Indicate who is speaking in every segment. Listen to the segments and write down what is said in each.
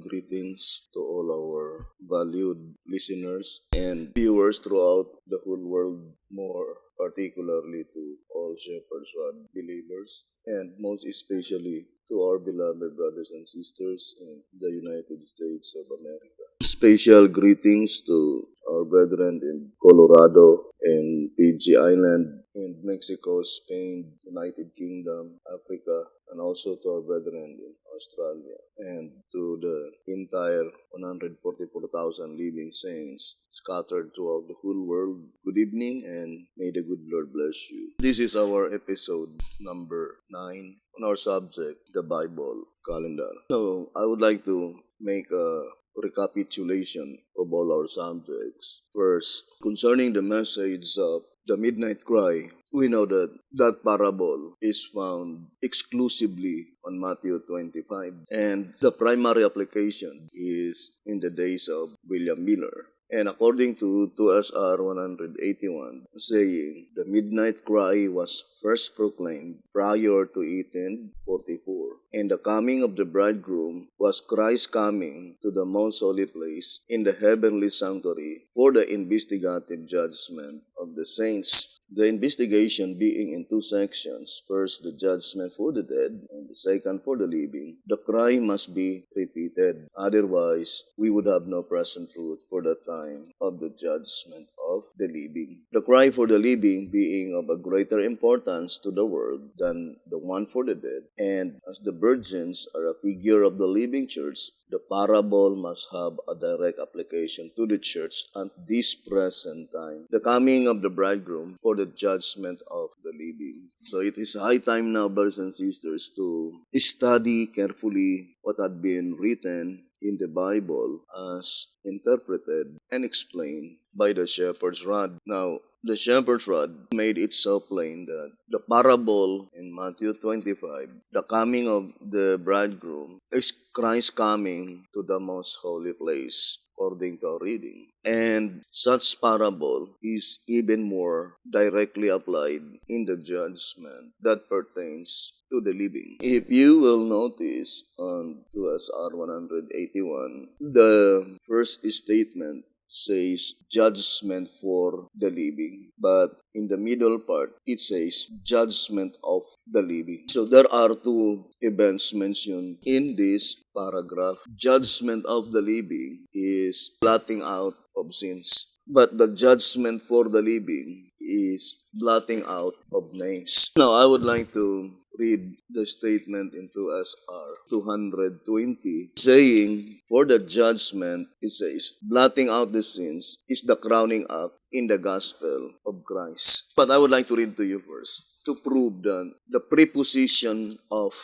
Speaker 1: greetings to all our valued listeners and viewers throughout the whole world, more particularly to all Shepherd's Rod believers, and most especially to our beloved brothers and sisters in the United States of America. Special greetings to our brethren in Colorado and Fiji Island, in Mexico, Spain, United Kingdom, Africa, and also to our brethren in Australia, and to the entire 144,000 living saints scattered throughout the whole world. Good evening, and may the good Lord bless you. This is our episode number 9 on our subject, the Bible calendar. So, I would like to make a recapitulation of all our subjects. First, concerning the message of the midnight cry, we know that that parable is found exclusively on Matthew 25, and the primary application is in the days of William Miller. And according to 2SR 181, saying the midnight cry was first proclaimed prior to 1844, and the coming of the bridegroom was Christ coming to the most holy place in the heavenly sanctuary for the investigative judgment of the saints. The investigation being in two sections, first the judgment for the dead and the second for the living. The cry must be repeated, otherwise we would have no present truth for the time of the judgment of the living. The cry for the living being of a greater importance to the world than the one for the dead, and as the virgins are a figure of the living church, the parable must have a direct application to the church at this present time, the coming of the bridegroom for the judgment of the living. So it is high time now, brothers and sisters, to study carefully what had been written in the Bible as interpreted and explained by the shepherd's rod. Now, the shepherd's rod made it so plain that the parable in Matthew 25, the coming of the bridegroom, is Christ coming to the most holy place, according to our reading. And such parable is even more directly applied in the judgment that pertains to the living. If you will notice on 2SR 181, the first statement says judgment for the living, but in the middle part it says judgment of the living. So there are two events mentioned in this paragraph. Judgment of the living is blotting out of sins, but the judgment for the living is blotting out of names. Now I would like to read the statement in 2SR 220, saying, for the judgment, it says, blotting out the sins is the crowning up in the gospel of Christ. But I would like to read to you first to prove that the preposition of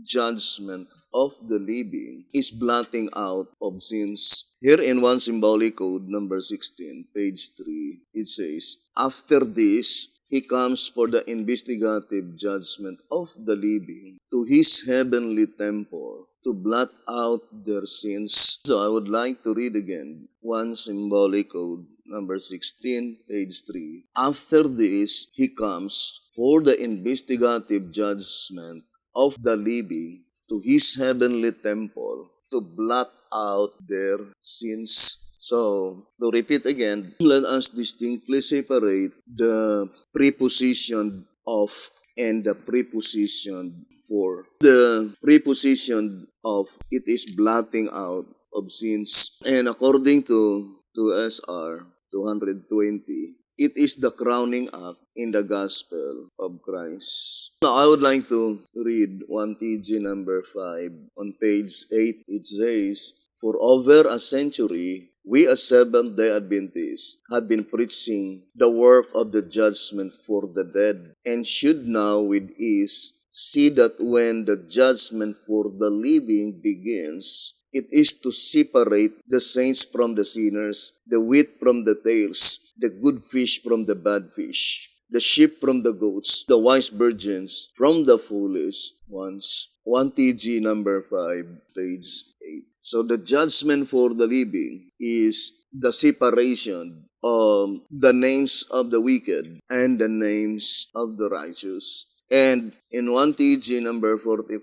Speaker 1: judgment of the living is blotting out of sins. Here in One Symbolic Code number 16, page 3, it says, after this, he comes for the investigative judgment of the living to his heavenly temple to blot out their sins. So I would like to read again One Symbolic Code number 16, page 3. After this, he comes for the investigative judgment of the living to his heavenly temple to blot out their sins. So, to repeat again, let us distinctly separate the preposition of and the preposition for. The preposition of, it is blotting out of sins. And according to SR 220, it is the crowning up in the gospel of Christ. Now, I would like to read 1 TG number 5 on page 8. It says, for over a century, we as Seventh-day Adventists have been preaching the work of the judgment for the dead, and should now with ease see that when the judgment for the living begins, it is to separate the saints from the sinners, the wheat from the tares, the good fish from the bad fish, the sheep from the goats, the wise virgins from the foolish ones. 1 TG number 5, page 8. So the judgment for the living is the separation of the names of the wicked and the names of the righteous. And in 1 TG number 45,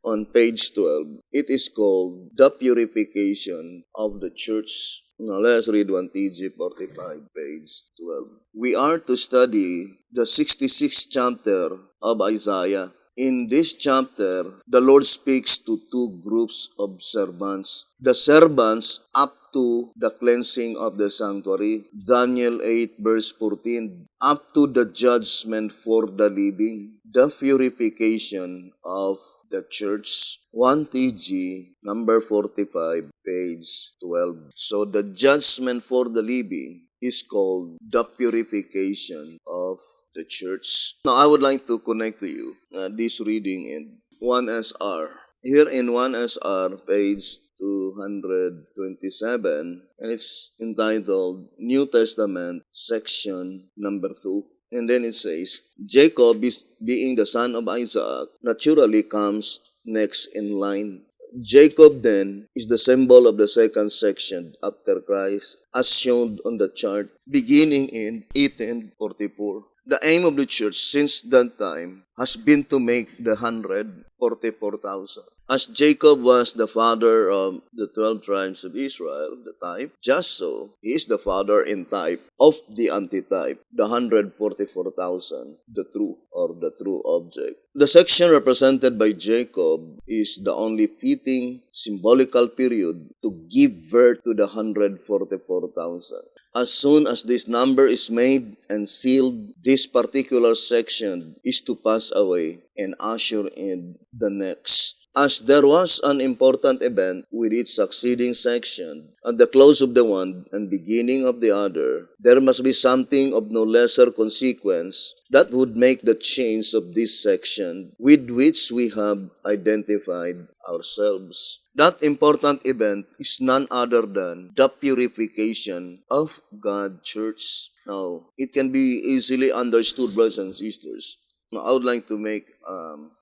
Speaker 1: on page 12. It is called The Purification of the Church. Now let's read 1 TG 45, page 12. We are to study the 66th chapter of Isaiah. In this chapter, the Lord speaks to two groups of servants. The servants up to the cleansing of the sanctuary, Daniel 8 verse 14, up to the judgment for the living, the purification of the church. 1 TG, number 45, page 12. So the judgment for the living is called the purification of the church. Now, I would like to connect to you this reading in 1SR. Here in 1SR, page 227, and it's entitled New Testament, section number 2. And then it says, Jacob, being the son of Isaac, naturally comes next in line. Jacob then is the symbol of the second section after Christ, as shown on the chart, beginning in 1844. The aim of the church since that time has been to make the 144,000. As Jacob was the father of the 12 tribes of Israel, the type, just so he is the father in type of the antitype, the 144,000, the true or the true object. The section represented by Jacob is the only fitting symbolical period to give birth to the 144,000. As soon as this number is made and sealed, this particular section is to pass away and usher in the next. As there was an important event with each succeeding section, at the close of the one and beginning of the other, there must be something of no lesser consequence that would make the change of this section with which we have identified ourselves. That important event is none other than the purification of God's church. Now, it can be easily understood, brothers and sisters. Now, I would like to make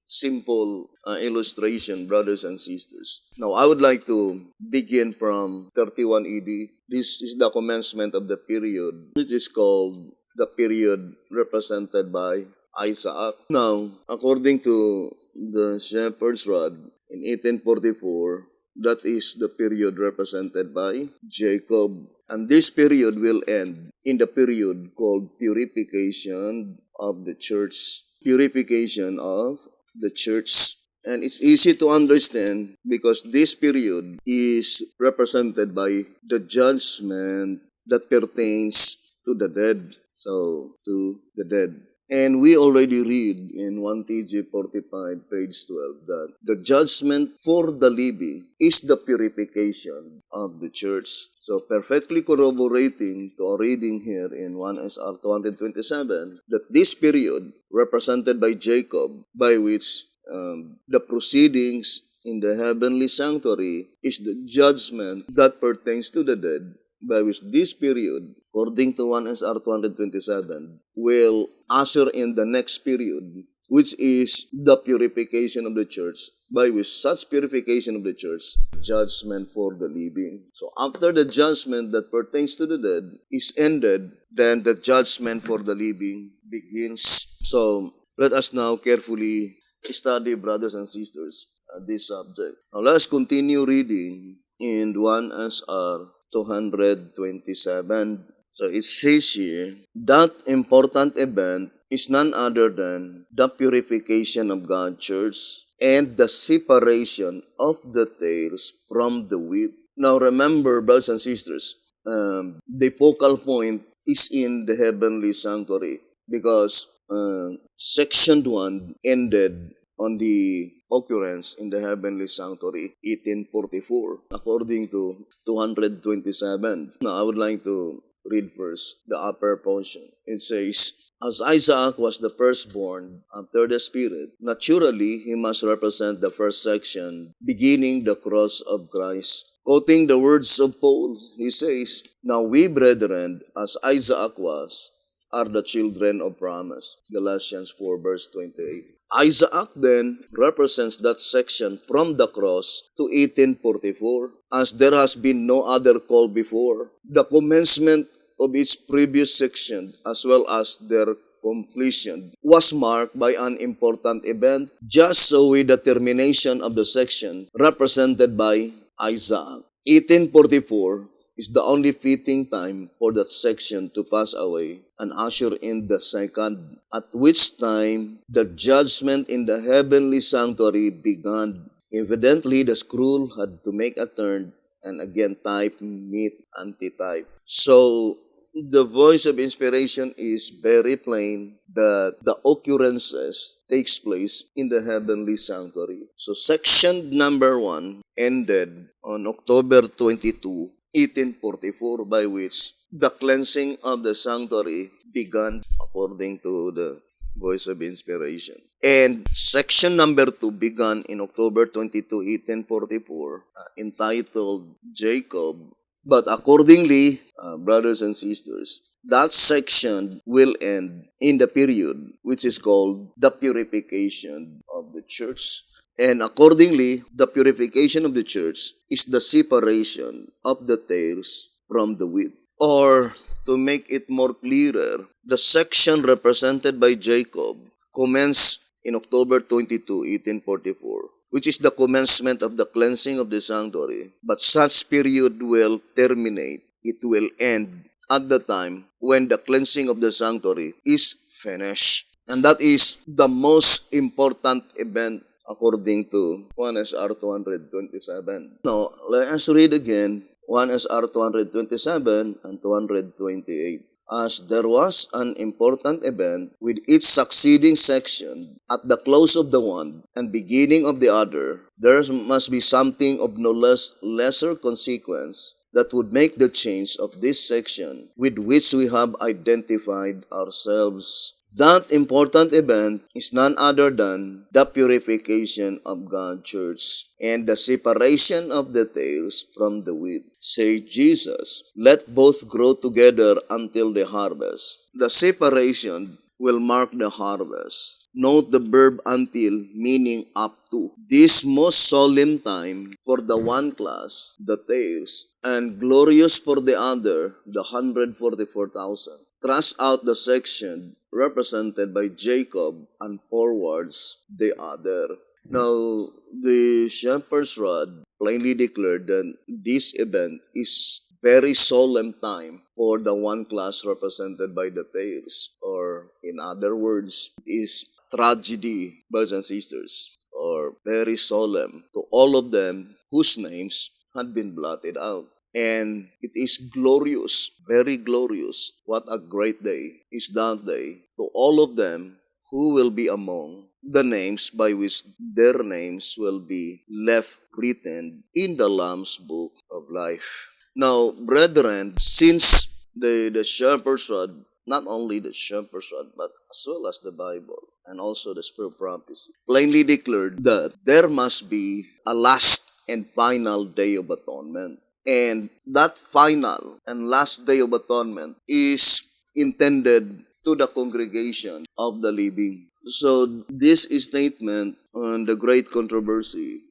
Speaker 1: simple illustration, brothers and sisters. Now, I would like to begin from 31 AD. This is the commencement of the period, which is called the period represented by Isaac. Now, according to the Shepherd's Rod in 1844, that is the period represented by Jacob. And this period will end in the period called purification of the church. Purification of the church. And it's easy to understand because this period is represented by the judgment that pertains to the dead. So, to the dead. And we already read in 1 TG 45, page 12, that the judgment for the living is the purification of the church. So, perfectly corroborating to our reading here in 1SR 227, that this period, represented by Jacob, by which the proceedings in the heavenly sanctuary is the judgment that pertains to the dead, by which this period, according to 1SR 227, will usher in the next period, which is the purification of the church, by which such purification of the church, judgment for the living. So after the judgment that pertains to the dead is ended, then the judgment for the living begins. So let us now carefully study, brothers and sisters, this subject. Now let us continue reading in 1SR 227. So it says here, that important event is none other than the purification of God's church and the separation of the tares from the wheat. Now remember, brothers and sisters, the focal point is in the heavenly sanctuary because section 1 ended on the occurrence in the heavenly sanctuary 1844 according to 227. Now I would like to read first the upper portion. It says, as Isaac was the firstborn after the Spirit, naturally he must represent the first section, beginning the cross of Christ. Quoting the words of Paul, he says, now we, brethren, as Isaac was, are the children of promise. Galatians 4 verse 28. Isaac then represents that section from the cross to 1844, as there has been no other call before. The commencement of its previous section, as well as their completion was marked by an important event, just so with the termination of the section represented by Isaac. 1844 is the only fitting time for that section to pass away and usher in the second, at which time the judgment in the heavenly sanctuary began. Evidently, the scroll had to make a turn and again type meet antitype. So, the voice of inspiration is very plain that the occurrences takes place in the heavenly sanctuary. So section number 1 ended on October 22, 1844, by which the cleansing of the sanctuary began according to the voice of inspiration. And section number 2 began in October 22, 1844, entitled Jacob. But accordingly, brothers and sisters, that section will end in the period which is called the purification of the church. And accordingly, the purification of the church is the separation of the tares from the wheat. Or, to make it more clearer, the section represented by Jacob commenced in October 22, 1844, which is the commencement of the cleansing of the sanctuary. But such period will terminate, it will end at the time when the cleansing of the sanctuary is finished. And that is the most important event according to 1 SR 227. Now, let us read again 1 SR 227 and 228. As there was an important event with each succeeding section at the close of the one and beginning of the other, there must be something of no lesser consequence that would make the change of this section with which we have identified ourselves. That important event is none other than the purification of God's church and the separation of the tares from the wheat. Say Jesus, let both grow together until the harvest. The separation will mark the harvest. Note the verb until, meaning up to. This most solemn time for the one class, the tares, and glorious for the other, the 144,000. Thrust out the section represented by Jacob and forwards the other. Now, the shepherd's rod plainly declared that this event is very solemn time for the one class represented by the tares, or in other words, is tragedy, brothers and sisters, or very solemn to all of them whose names had been blotted out. And it is glorious, very glorious. What a great day is that day to all of them who will be among the names by which their names will be left written in the Lamb's book of life. Now, brethren, since the shepherd's rod, not only the shepherd's rod, but as well as the Bible and also the spirit of prophecy, plainly declared that there must be a last and final day of atonement. And that final and last day of atonement is intended to the congregation of the living. So this statement on the Great Controversy,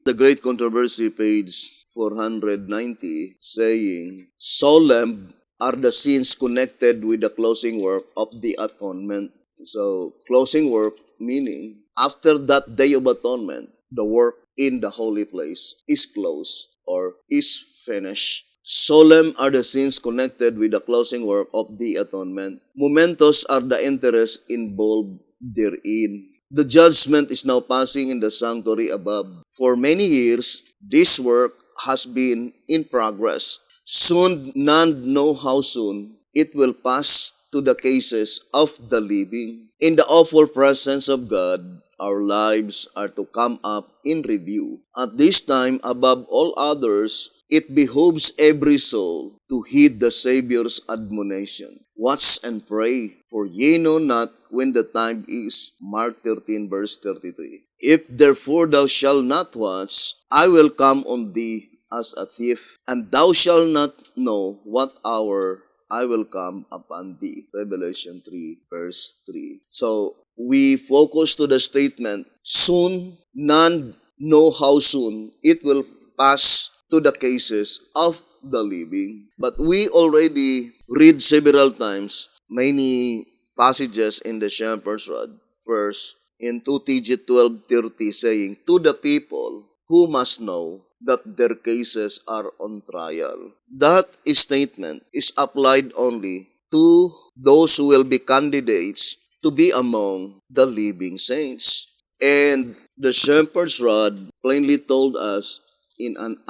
Speaker 1: page 490, saying, solemn are the sins connected with the closing work of the atonement. So closing work meaning after that day of atonement, the work in the holy place is closed or is finished. Solemn are the sins connected with the closing work of the atonement. Momentous are the interests involved therein. The judgment is now passing in the sanctuary above. For many years, this work has been in progress. Soon, none know how soon, it will pass to the cases of the living. In the awful presence of God, our lives are to come up in review. At this time, above all others, it behooves every soul to heed the Savior's admonition. Watch and pray, for ye know not when the time is. Mark 13, verse 33. If therefore thou shalt not watch, I will come on thee as a thief, and thou shalt not know what hour I will come upon thee. Revelation 3, verse 3. So, we focus to the statement, soon, none know how soon it will pass to the cases of the living. But we already read several times many passages in the Shepherd's Rod. First, in 2 TG 12:30 saying, to the people who must know that their cases are on trial. That statement is applied only to those who will be candidates to be among the living saints. And the Shepherd's Rod plainly told us in an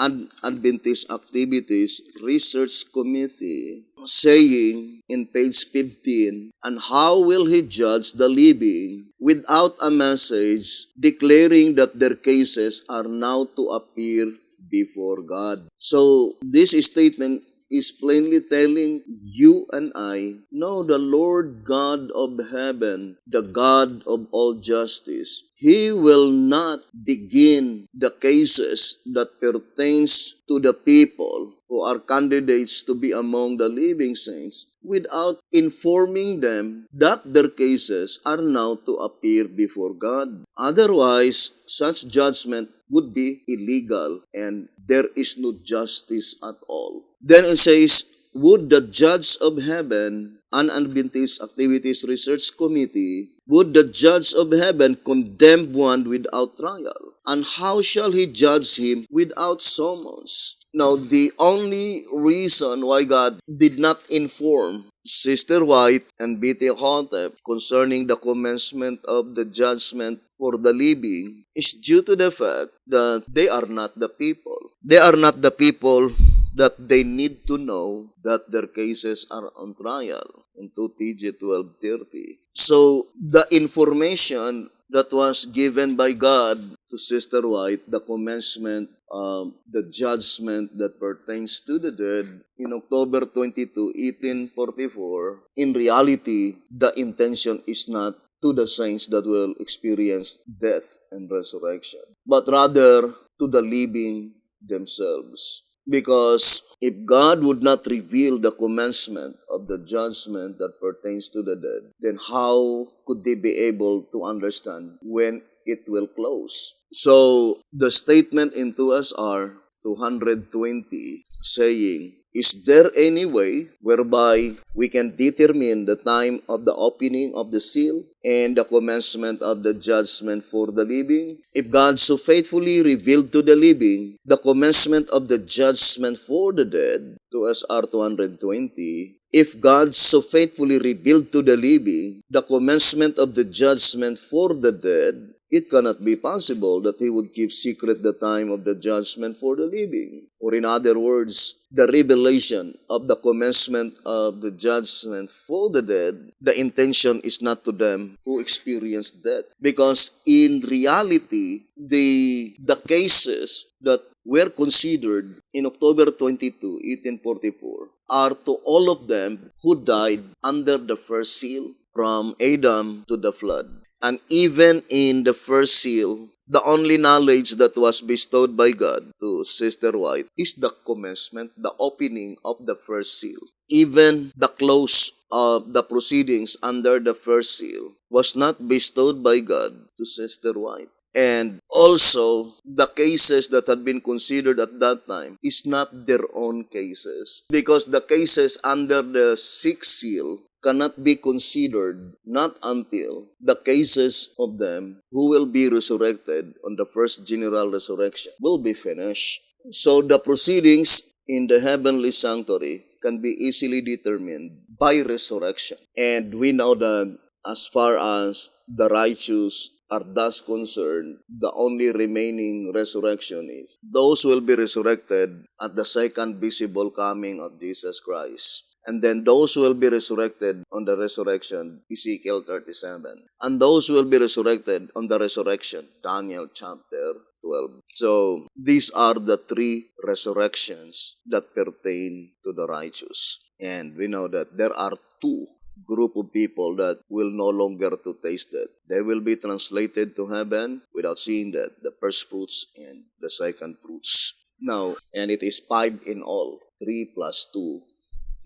Speaker 1: Adventist Activities Research Committee, saying in page 15, and how will he judge the living without a message declaring that their cases are now to appear before God? So this statement is plainly telling you and I, no, the Lord God of heaven, the God of all justice, He will not begin the cases that pertains to the people who are candidates to be among the living saints without informing them that their cases are now to appear before God. Otherwise, such judgment would be illegal and there is no justice at all. Then it says, would the judge of heaven, an Adventist Activities Research Committee, would the judge of heaven condemn one without trial? And how shall he judge him without summons? Now, the only reason why God did not inform Sister White and B.T. Hotep concerning the commencement of the judgment for the living is due to the fact that they are not the people. They are not the people that they need to know that their cases are on trial in 2 TG 12:30. So, the information that was given by God to Sister White, the commencement of the judgment that pertains to the dead in October 22, 1844, in reality, the intention is not to the saints that will experience death and resurrection, but rather to the living themselves. Because if God would not reveal the commencement of the judgment that pertains to the dead, then how could they be able to understand when it will close? So, the statement in 2SR 220 saying, is there any way whereby we can determine the time of the opening of the seal and the commencement of the judgment for the living? If God so faithfully revealed to the living the commencement of the judgment for the dead, 2SR 220, if God so faithfully revealed to the living the commencement of the judgment for the dead, it cannot be possible that He would keep secret the time of the judgment for the living. Or in other words, the revelation of the commencement of the judgment for the dead, the intention is not to them who experienced death. Because in reality, the cases that were considered in October 22, 1844, are to all of them who died under the first seal from Adam to the flood. And even in the first seal, the only knowledge that was bestowed by God to Sister White is the commencement, the opening of the first seal. Even the close of the proceedings under the first seal was not bestowed by God to Sister White. And also, the cases that had been considered at that time is not their own cases. Because the cases under the sixth seal cannot be considered not until the cases of them who will be resurrected on the first general resurrection will be finished. So the proceedings in the heavenly sanctuary can be easily determined by resurrection. And we know that as far as the righteous are thus concerned, the only remaining resurrection is those who will be resurrected at the second visible coming of Jesus Christ. And then those who will be resurrected on the resurrection, Ezekiel 37. And those who will be resurrected on the resurrection, Daniel chapter 12. So, these are the three resurrections that pertain to the righteous. And we know that there are two group of people that will no longer to taste death. They will be translated to heaven without seeing death, the first fruits and the second fruits. Now, and it is 5 in all. 3 plus 2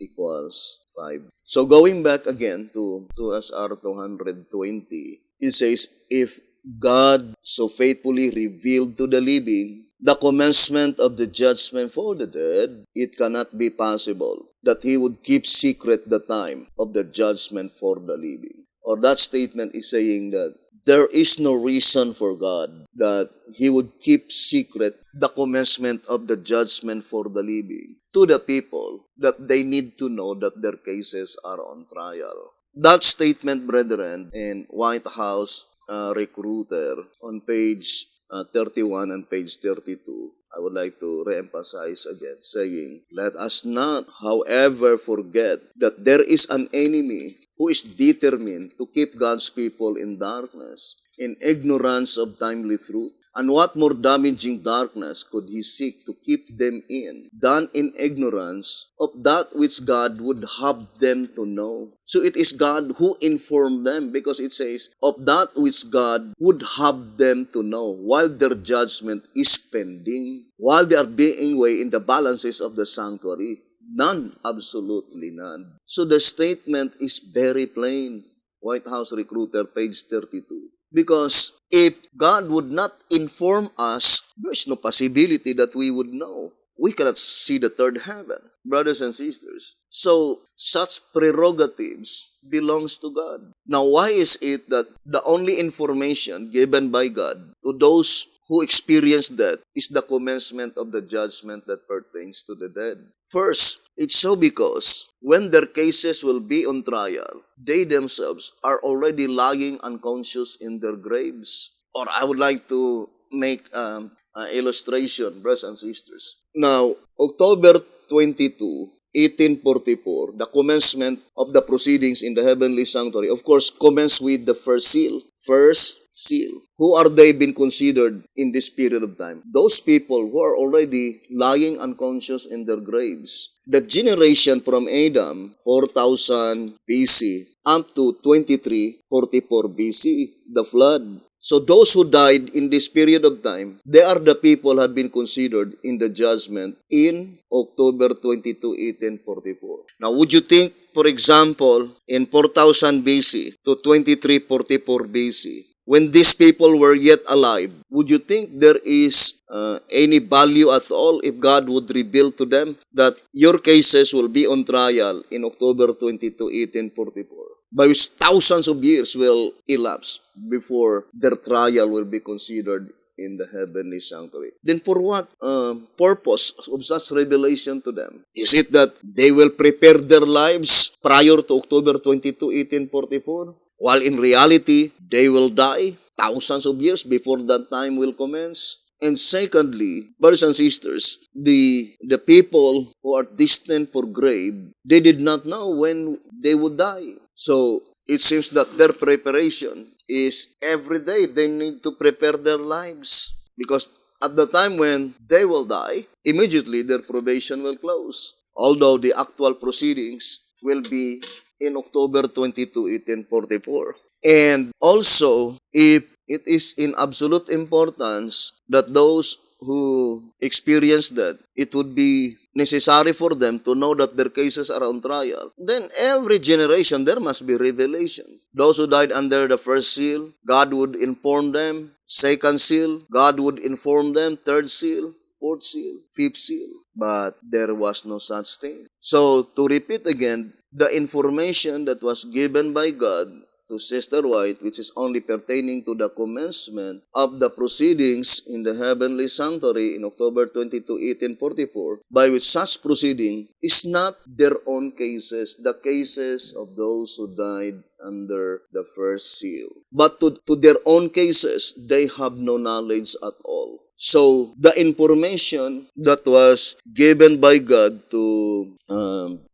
Speaker 1: equals 5. So going back again to SR 220, it says, if God so faithfully revealed to the living the commencement of the judgment for the dead, it cannot be possible that he would keep secret the time of the judgment for the living. Or that statement is saying that there is no reason for God that he would keep secret the commencement of the judgment for the living to the people, that they need to know that their cases are on trial. That statement, brethren, in White House Recruiter on page 31 and page 32, I would like to reemphasize again, saying, "Let us not, however, forget that there is an enemy who is determined to keep God's people in darkness, in ignorance of timely truth. And what more damaging darkness could he seek to keep them in than in ignorance of that which God would have them to know?" So it is God who informed them, because it says, of that which God would have them to know, while their judgment is pending, while they are being weighed in the balances of the sanctuary. None, absolutely none. So the statement is very plain. White House Recruiter, page 32. Because if God would not inform us, there is no possibility that we would know. We cannot see the third heaven, brothers and sisters. So, such prerogatives belongs to God. Now, why is it that the only information given by God to those who experience death is the commencement of the judgment that pertains to the dead? First, it's so because when their cases will be on trial, they themselves are already lying unconscious in their graves. Or I would like to make illustration, brothers and sisters. Now, October 22, 1844, the commencement of the proceedings in the heavenly sanctuary, of course, commenced with the first seal. First seal. Who are they been considered in this period of time? Those people who are already lying unconscious in their graves. The generation from Adam, 4000 BC, up to 2344 BC, the flood. So those who died in this period of time, they are the people who had been considered in the judgment in October 22, 1844. Now, would you think, for example, in 4000 BC to 2344 BC, when these people were yet alive, would you think there is any value at all if God would reveal to them that your cases will be on trial in October 22, 1844? By which thousands of years will elapse before their trial will be considered in the heavenly sanctuary. Then for what purpose of such revelation to them? Is it that they will prepare their lives prior to October 22, 1844? While in reality, they will die thousands of years before that time will commence. And secondly, brothers and sisters, the people who are destined for grave, they did not know when they would die. So it seems that their preparation is every day they need to prepare their lives. Because at the time when they will die, immediately their probation will close. Although the actual proceedings will be in October 22, 1844. And also, if it is in absolute importance that those who experience that, it would be necessary for them to know that their cases are on trial, then every generation there must be revelation. Those who died under the first seal, God would inform them. Second seal, God would inform them. Third seal, fourth seal, fifth seal. But there was no such thing. So, to repeat again, the information that was given by God to Sister White, which is only pertaining to the commencement of the proceedings in the heavenly sanctuary in October 22, 1844, by which such proceeding is not their own cases, the cases of those who died under the first seal. But to their own cases, they have no knowledge at all. So, the information that was given by God to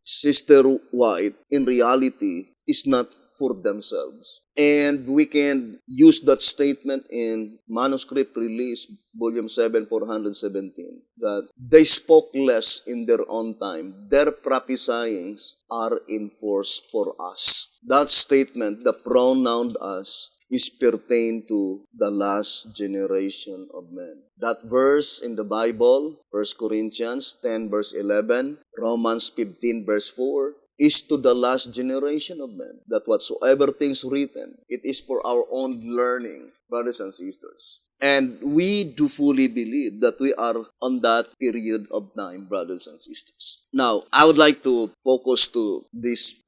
Speaker 1: Sister White, in reality, is not for themselves. And we can use that statement in Manuscript Release, Volume 7, 417, that they spoke less in their own time. Their prophesyings are in force for us. That statement, the pronoun us, is pertain to the last generation of men. That verse in the Bible, 1 Corinthians 10 verse 11, Romans 15 verse 4, is to the last generation of men, that whatsoever things written, it is for our own learning, brothers and sisters. And we do fully believe that we are on that period of time, brothers and sisters. Now, I would like to focus to this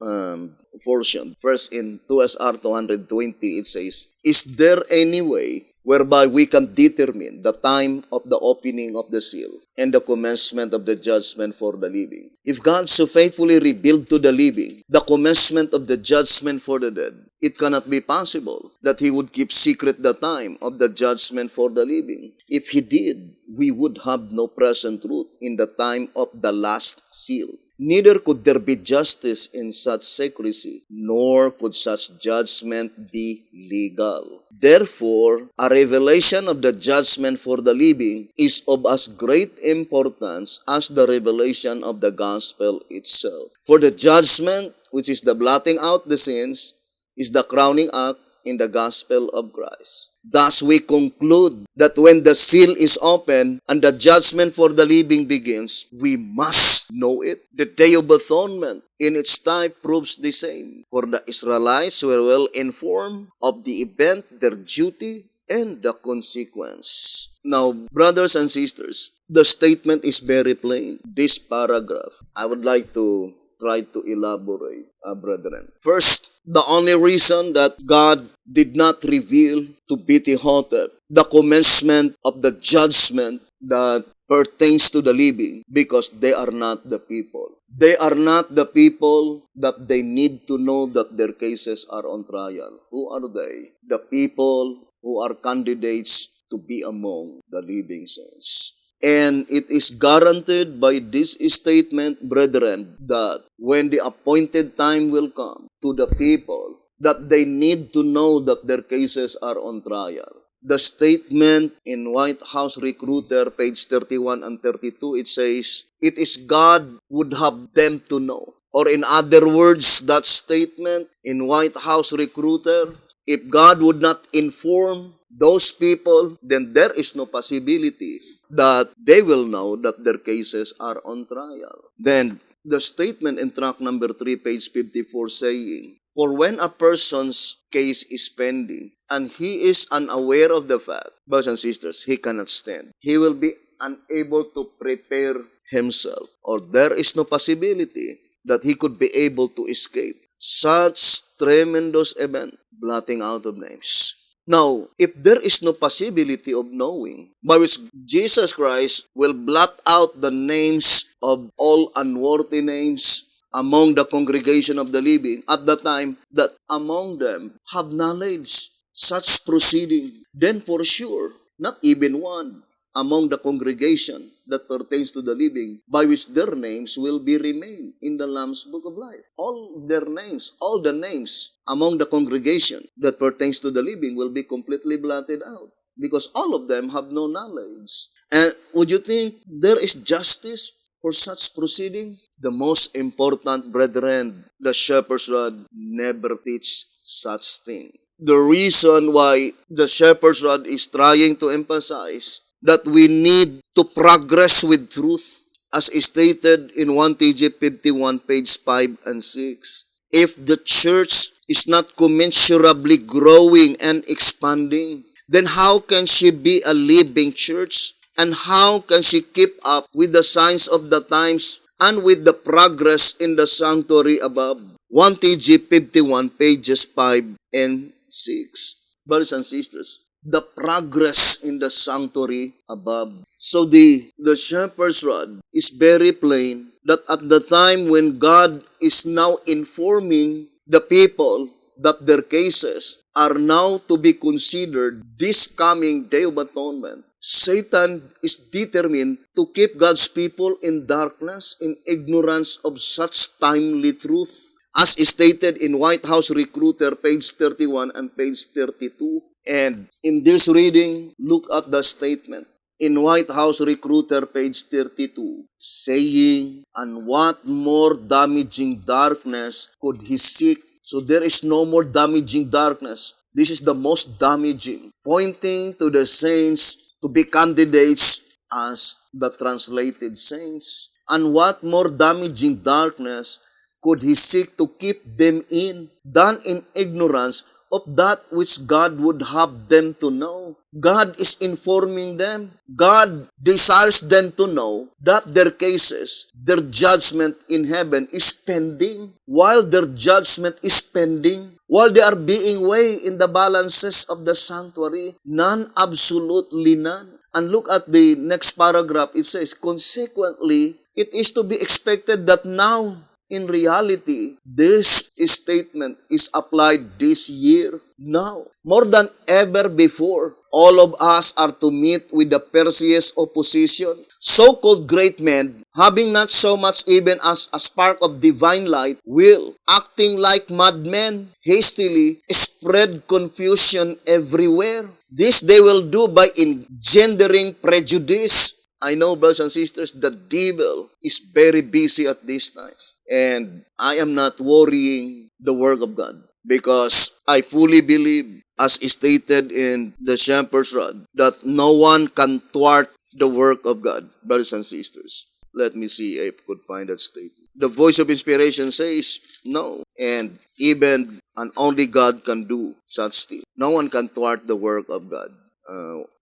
Speaker 1: portion. First, in 2SR 220, it says, is there any way whereby we can determine the time of the opening of the seal and the commencement of the judgment for the living? If God so faithfully revealed to the living the commencement of the judgment for the dead, it cannot be possible that He would keep secret the time of the judgment for the living. If He did, we would have no present truth in the time of the last seal. Neither could there be justice in such secrecy, nor could such judgment be legal. Therefore, a revelation of the judgment for the living is of as great importance as the revelation of the gospel itself. For the judgment, which is the blotting out the sins, is the crowning act in the gospel of Christ. Thus we conclude that when the seal is opened and the judgment for the living begins, we must know it. The Day of Atonement in its type proves the same. For the Israelites were well informed of the event, their duty, and the consequence. Now, brothers and sisters, the statement is very plain. This paragraph, I would like to try to elaborate, brethren. First, the only reason that God did not reveal to Beti-Hotep the commencement of the judgment that pertains to the living, because they are not the people. They are not the people that they need to know that their cases are on trial. Who are they? The people who are candidates to be among the living saints. And it is guaranteed by this statement, brethren, that when the appointed time will come to the people, that they need to know that their cases are on trial. The statement in White House Recruiter, page 31 and 32, it says, it is God would have them to know. Or in other words, that statement in White House Recruiter, if God would not inform those people, then there is no possibility that they will know that their cases are on trial. Then, the statement in track number 3, page 54, saying, for when a person's case is pending, and he is unaware of the fact, brothers and sisters, he cannot stand. He will be unable to prepare himself, or there is no possibility that he could be able to escape such tremendous event, blotting out of names. Now, if there is no possibility of knowing, by which Jesus Christ will blot out the names of all unworthy names among the congregation of the living, at the time that among them have knowledge, such proceeding, then for sure, not even one among the congregation that pertains to the living, by which their names will be remain in the Lamb's Book of Life. All their names, all the names among the congregation that pertains to the living will be completely blotted out, because all of them have no knowledge. And would you think there is justice for such proceeding? The most important, brethren, the shepherd's rod never teach such thing. The reason why the shepherd's rod is trying to emphasize that we need to progress with truth, as stated in 1 TG 51, page 5 and 6. If the church is not commensurably growing and expanding, then how can she be a living church? And how can she keep up with the signs of the times and with the progress in the sanctuary above? 1 TG 51, pages 5 and 6. Brothers and sisters, the progress in the sanctuary above. So the shepherd's rod is very plain that at the time when God is now informing the people that their cases are now to be considered this coming Day of Atonement, Satan is determined to keep God's people in darkness, in ignorance of such timely truth, as stated in White House Recruiter, page 31 and page 32. And in this reading, look at the statement in White House Recruiter, page 32, saying, and what more damaging darkness could he seek? So there is no more damaging darkness. This is the most damaging, pointing to the saints to be candidates as the translated saints. And what more damaging darkness could he seek to keep them in, done in ignorance of that which God would have them to know. God is informing them. God desires them to know that their cases, their judgment in heaven is pending. While their judgment is pending, while they are being weighed in the balances of the sanctuary, none, absolutely none. And look at the next paragraph. It says, consequently, it is to be expected that now, in reality, this statement is applied this year, now. More than ever before, all of us are to meet with the fiercest opposition. So-called great men, having not so much even as a spark of divine light, will, acting like madmen, hastily spread confusion everywhere. This they will do by engendering prejudice. I know, brothers and sisters, the devil is very busy at this time. And I am not worrying the work of God because I fully believe, as stated in the Shepherd's Rod, that no one can thwart the work of God, brothers and sisters. Let me see if I could find that statement. The voice of inspiration says no, and even and only God can do such thing. No one can thwart the work of God.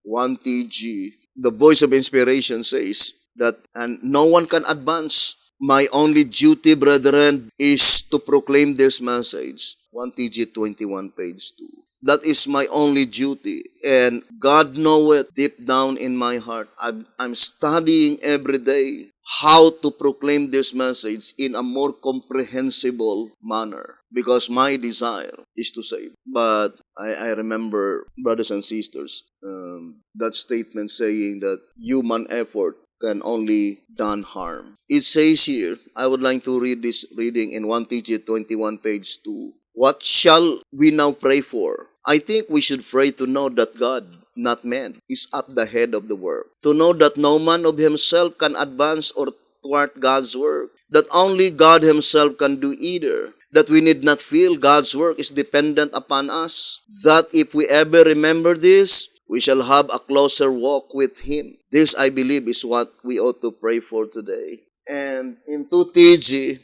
Speaker 1: 1TG, the voice of inspiration says that, and no one can advance. My only duty, brethren, is to proclaim this message. 1TG 21, page 2. That is my only duty. And God knoweth deep down in my heart. I'm studying every day how to proclaim this message in a more comprehensible manner. Because my desire is to save. But I remember, brothers and sisters, that statement saying that human effort can only done harm. It says here, I would like to read this reading in 1TG 21, page 2. What shall we now pray for? I think we should pray to know that God, not man, is at the head of the work. To know that no man of himself can advance or thwart God's work. That only God himself can do either. That we need not feel God's work is dependent upon us. That if we ever remember this, we shall have a closer walk with Him. This, I believe, is what we ought to pray for today. And in 2TG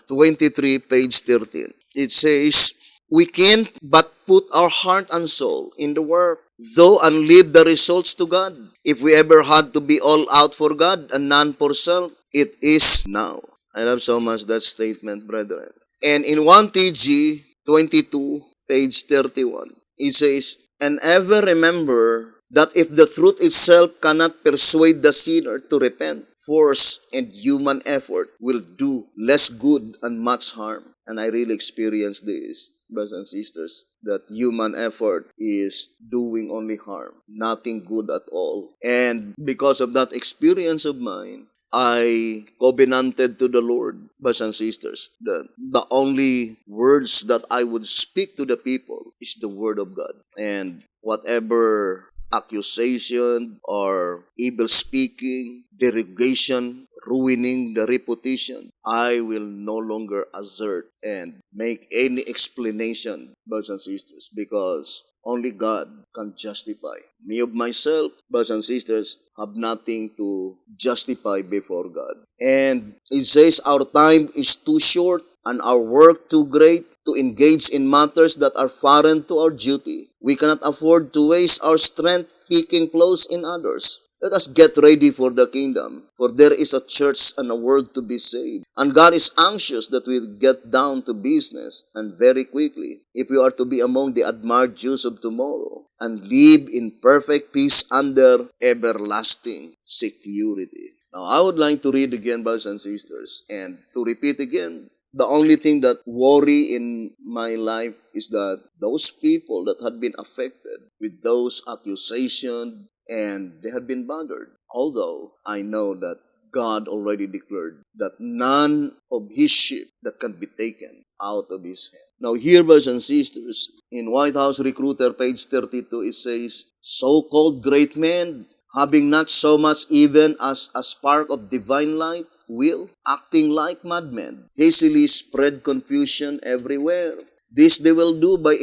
Speaker 1: 23, page 13, it says, we can't but put our heart and soul in the work, though and leave the results to God. If we ever had to be all out for God and none for self, it is now. I love so much that statement, brethren. And in 1TG 22, page 31, it says, and ever remember that if the truth itself cannot persuade the sinner to repent, force and human effort will do less good and much harm. And I really experienced this, brothers and sisters, that human effort is doing only harm, nothing good at all. And because of that experience of mine, I covenanted to the Lord, brothers and sisters, that the only words that I would speak to the people is the word of God. And whatever accusation or evil speaking, derogation, ruining the reputation, I will no longer assert and make any explanation, brothers and sisters, because only God can justify. Me of myself, brothers and sisters, have nothing to justify before God. And it says our time is too short and our work too great to engage in matters that are foreign to our duty. We cannot afford to waste our strength picking clothes in others. Let us get ready for the kingdom, for there is a church and a world to be saved. And God is anxious that we get down to business, and very quickly, if we are to be among the admired Jews of tomorrow, and live in perfect peace under everlasting security. Now, I would like to read again, brothers and sisters, and to repeat again, the only thing that worry in my life is that those people that had been affected with those accusations, and they had been bothered. Although I know that God already declared that none of His sheep that can be taken out of His hand. Now here, brothers and sisters, in White House Recruiter, page 32, it says, so-called great men, having not so much even as a spark of divine light, will, acting like madmen, hastily spread confusion everywhere. This they will do by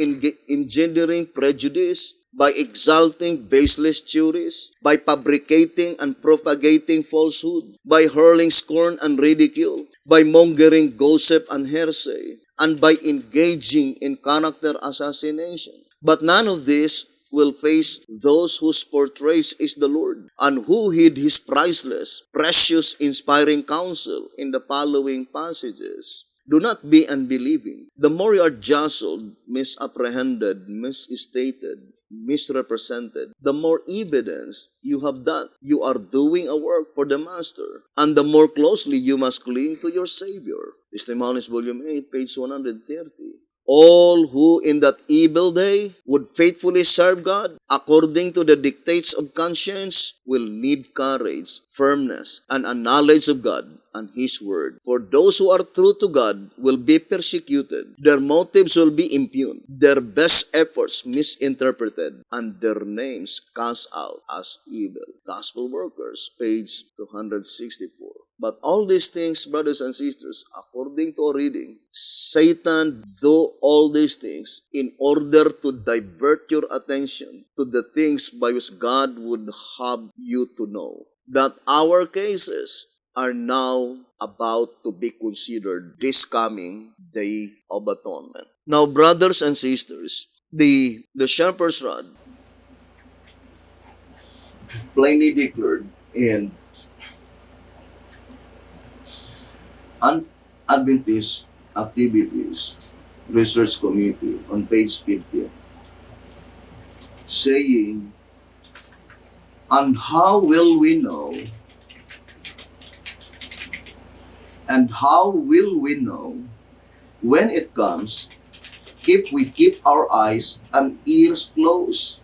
Speaker 1: engendering prejudice. by exalting baseless theories, by fabricating and propagating falsehood, by hurling scorn and ridicule, by mongering gossip and heresy, and by engaging in character assassination. But none of this will face those whose portrays is the Lord, and who heed His priceless, precious, inspiring counsel in the following passages. Do not be unbelieving. The more you are jostled, misapprehended, misstated, misrepresented, the more evidence you have that you are doing a work for the Master, and the more closely you must cling to your Savior. Testimonies, Volume 8, page 130. All who in that evil day would faithfully serve God according to the dictates of conscience will need courage, firmness, and a knowledge of God and His Word. For those who are true to God will be persecuted, their motives will be impugned, their best efforts misinterpreted, and their names cast out as evil. Gospel Workers, page 264. But all these things, brothers and sisters, according to our reading, Satan do all these things in order to divert your attention to the things by which God would have you to know. That our cases are now about to be considered this coming Day of Atonement. Now, brothers and sisters, the shepherd's rod plainly declared in Adventist Activities Research Committee on page 50, saying, and how will we know when it comes if we keep our eyes and ears closed?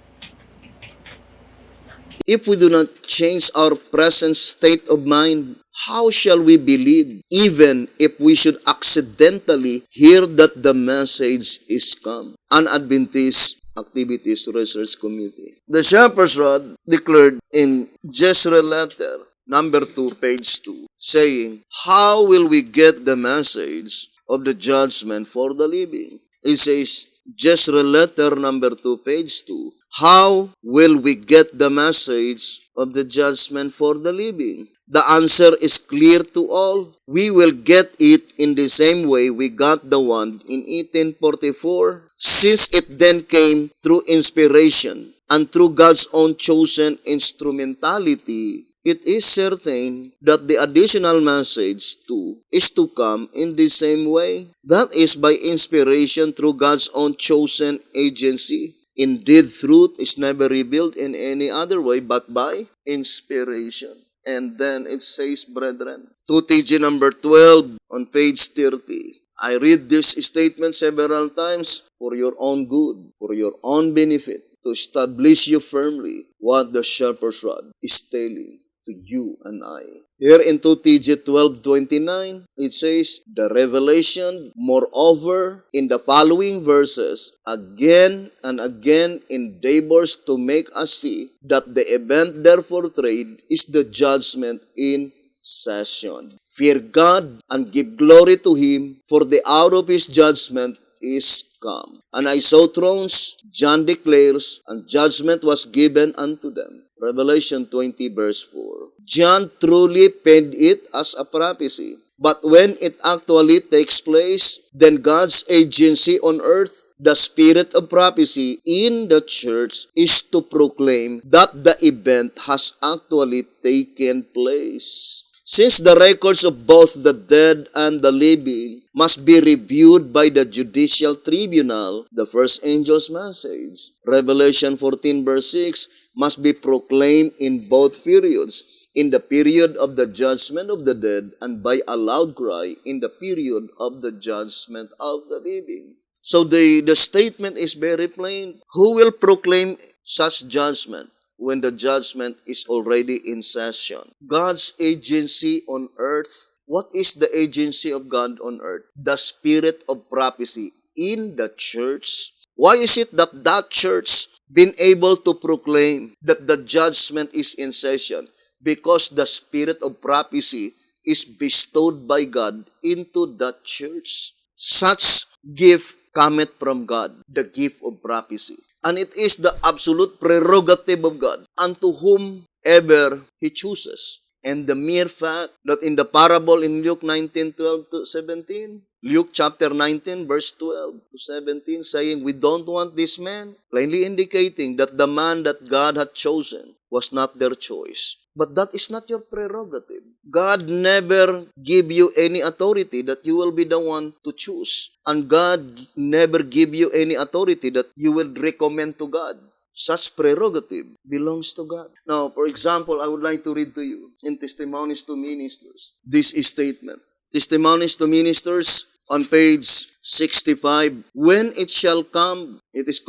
Speaker 1: If we do not change our present state of mind, how shall we believe, even if we should accidentally hear that the message is come? An Adventist Activities Research Committee. The Shepherd's Rod declared in Jezreel Letter, number 2, page 2, saying, how will we get the message of the judgment for the living? It says, Jezreel Letter, number 2, page 2, how will we get the message of the judgment for the living? The answer is clear to all. We will get it in the same way we got the one in 1844, since it then came through inspiration and through God's own chosen instrumentality. It is certain that the additional message too is to come in the same way. That is by inspiration through God's own chosen agency. Indeed, truth is never revealed in any other way but by inspiration. And then it says, brethren, 2TG number 12 on page 30. I read this statement several times for your own good, for your own benefit, to establish you firmly what the shepherd's rod is telling to you and I. Here in 2TG 12:29, it says, the revelation, moreover, in the following verses, again and again endeavors to make us see that the event there portrayed is the judgment in session. Fear God and give glory to Him, for the hour of His judgment is come. And I saw thrones, John declares, and judgment was given unto them. Revelation 20 verse 4. John truly penned it as a prophecy. But when it actually takes place, then God's agency on earth, the spirit of prophecy in the church, is to proclaim that the event has actually taken place. Since the records of both the dead and the living must be reviewed by the judicial tribunal, the first angel's message, Revelation 14 verse 6, must be proclaimed in both periods, in the period of the judgment of the dead and by a loud cry in the period of the judgment of the living. So the statement is very plain. Who will proclaim such judgment when the judgment is already in session? God's agency on earth. What is the agency of God on earth? The spirit of prophecy in the church. Why is it that that church been able to proclaim that the judgment is in session? Because the spirit of prophecy is bestowed by God into that church. Such gift cometh from God, the gift of prophecy. And it is the absolute prerogative of God unto whomever He chooses. And the mere fact that in the parable in Luke 19:12 to 17, Luke chapter 19 verse 12 to 17 saying, we don't want this man, plainly indicating that the man that God had chosen was not their choice. But that is not your prerogative. God never give you any authority that you will be the one to choose. And God never give you any authority that you will recommend to God. Such prerogative belongs to God. Now, for example, I would like to read to you in Testimonies to Ministers this statement. Testimonies to Ministers on page 65. When it shall come, it is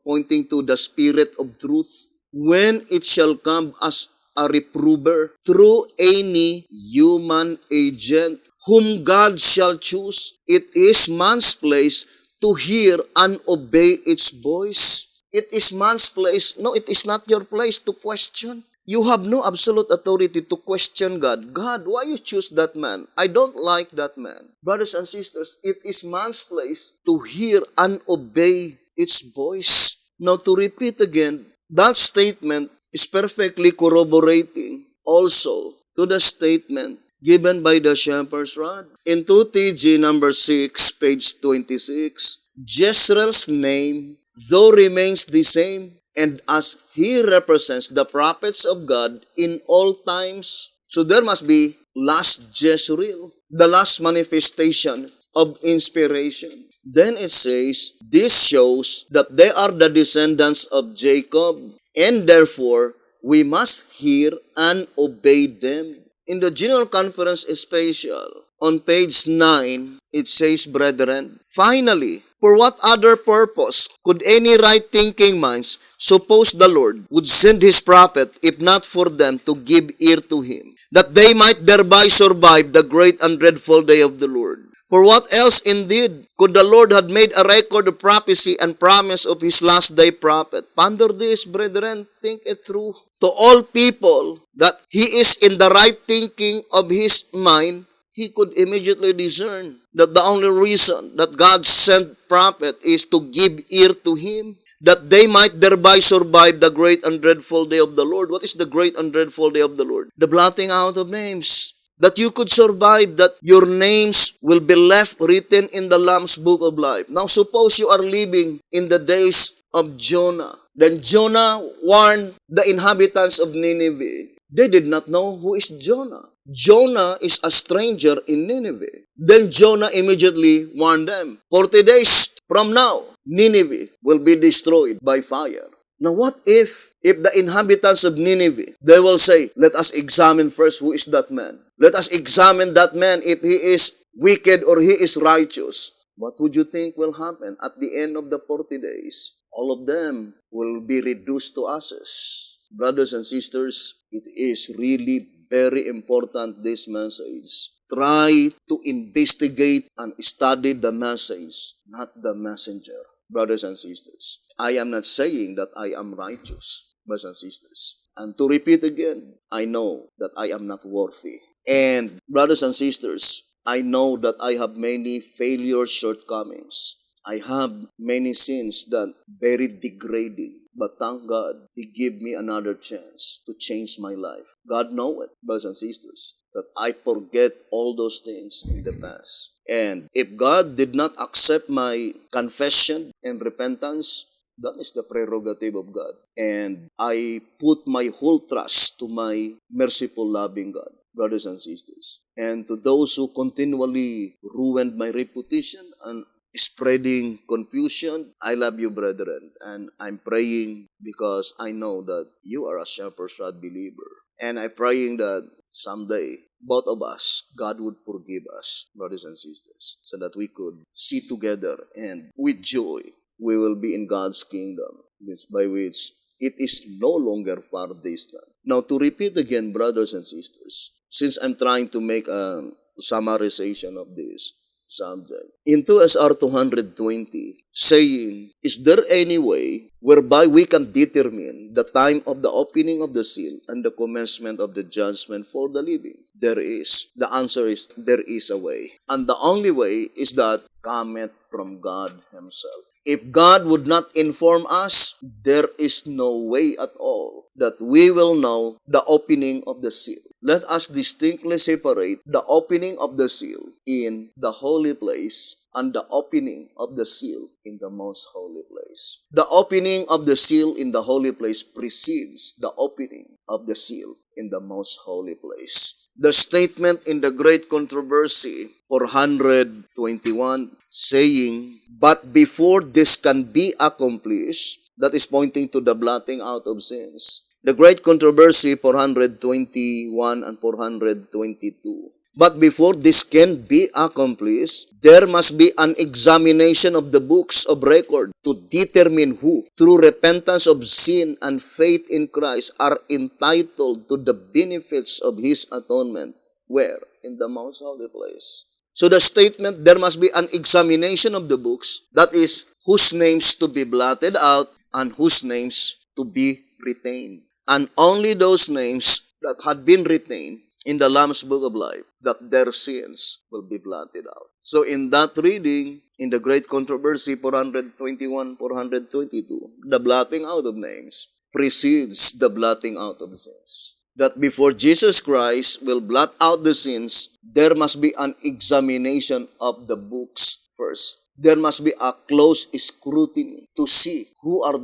Speaker 1: pointing to the Spirit of truth. When it shall come as a reprover through any human agent whom God shall choose, it is man's place to hear and obey its voice. It is man's place. No, it is not your place to question. You have no absolute authority to question God. God, why you choose that man? I don't like that man. Brothers and sisters, it is man's place to hear and obey its voice. Now, to repeat again, that statement is perfectly corroborating also to the statement given by the shepherd's rod. In 2TG number 6, page 26, Jezreel's name, though remains the same, and as he represents the prophets of God in all times, so there must be last Jezreel, the last manifestation of inspiration. Then it says, this shows that they are the descendants of Jacob, and therefore we must hear and obey them. In the General Conference Special, on page 9, it says, brethren, finally, for what other purpose could any right-thinking minds suppose the Lord would send His prophet if not for them to give ear to Him, that they might thereby survive the great and dreadful day of the Lord? For what else indeed could the Lord have made a record of prophecy and promise of His last day prophet? Ponder this, brethren, think it through. To all people that he is in the right thinking of his mind, he could immediately discern that the only reason that God sent prophet is to give ear to him, that they might thereby survive the great and dreadful day of the Lord. What is the great and dreadful day of the Lord? The blotting out of names. That you could survive, that your names will be left written in the Lamb's book of life. Now suppose you are living in the days of Jonah. Then Jonah warned the inhabitants of Nineveh. They did not know who is Jonah. Jonah is a stranger in Nineveh. Then Jonah immediately warned them, 40 days from now, Nineveh will be destroyed by fire. Now what if the inhabitants of Nineveh, they will say, let us examine first who is that man. Let us examine that man if he is wicked or he is righteous. What would you think will happen at the end of the 40 days? All of them will be reduced to ashes. Brothers and sisters, it is really very important, this message. Try to investigate and study the message, not the messenger. Brothers and sisters, I am not saying that I am righteous, brothers and sisters. And to repeat again, I know that I am not worthy. And brothers and sisters, I know that I have many failures, shortcomings. I have many sins that very degrading. But thank God, He gave me another chance to change my life. God knows it, brothers and sisters, that I forget all those things in the past. And if God did not accept my confession and repentance, that is the prerogative of God. And I put my whole trust to my merciful, loving God, brothers and sisters. And to those who continually ruined my reputation and spreading confusion, I love you, brethren. And I'm praying because I know that you are a shepherd's rod believer. And I'm praying that someday, both of us, God would forgive us, brothers and sisters, so that we could see together and with joy, we will be in God's kingdom, by which it is no longer far distant. Now, to repeat again, brothers and sisters, since I'm trying to make a summarization of this subject, in 2 SR 220, saying, is there any way whereby we can determine the time of the opening of the seal and the commencement of the judgment for the living? There is. The answer is, there is a way. And the only way is that cometh from God Himself. If God would not inform us, there is no way at all that we will know the opening of the seal. Let us distinctly separate the opening of the seal in the holy place and the opening of the seal in the most holy place. The opening of the seal in the holy place precedes the opening of the seal in the most holy place. The statement in the Great Controversy 421 saying, "But before this can be accomplished," that is pointing to the blotting out of sins. The Great Controversy 421 and 422. "But before this can be accomplished, there must be an examination of the books of record to determine who, through repentance of sin and faith in Christ, are entitled to the benefits of His atonement." Where? In the most holy place. So the statement, there must be an examination of the books, that is, whose names to be blotted out and whose names to be retained. And only those names that had been retained in the Lamb's Book of Life, that their sins will be blotted out. So in that reading, in the Great Controversy 421, 422, the blotting out of names precedes the blotting out of sins. That before Jesus Christ will blot out the sins, there must be an examination of the books first. There must be a close scrutiny to see who are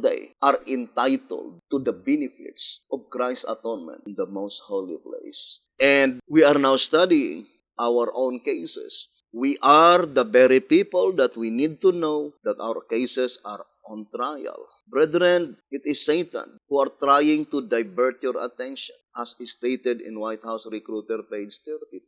Speaker 1: entitled to the benefits of Christ's atonement in the most holy place. And we are now studying our own cases. We are the very people that we need to know that our cases are on trial. Brethren, it is Satan who are trying to divert your attention, as stated in White House Recruiter, page 32.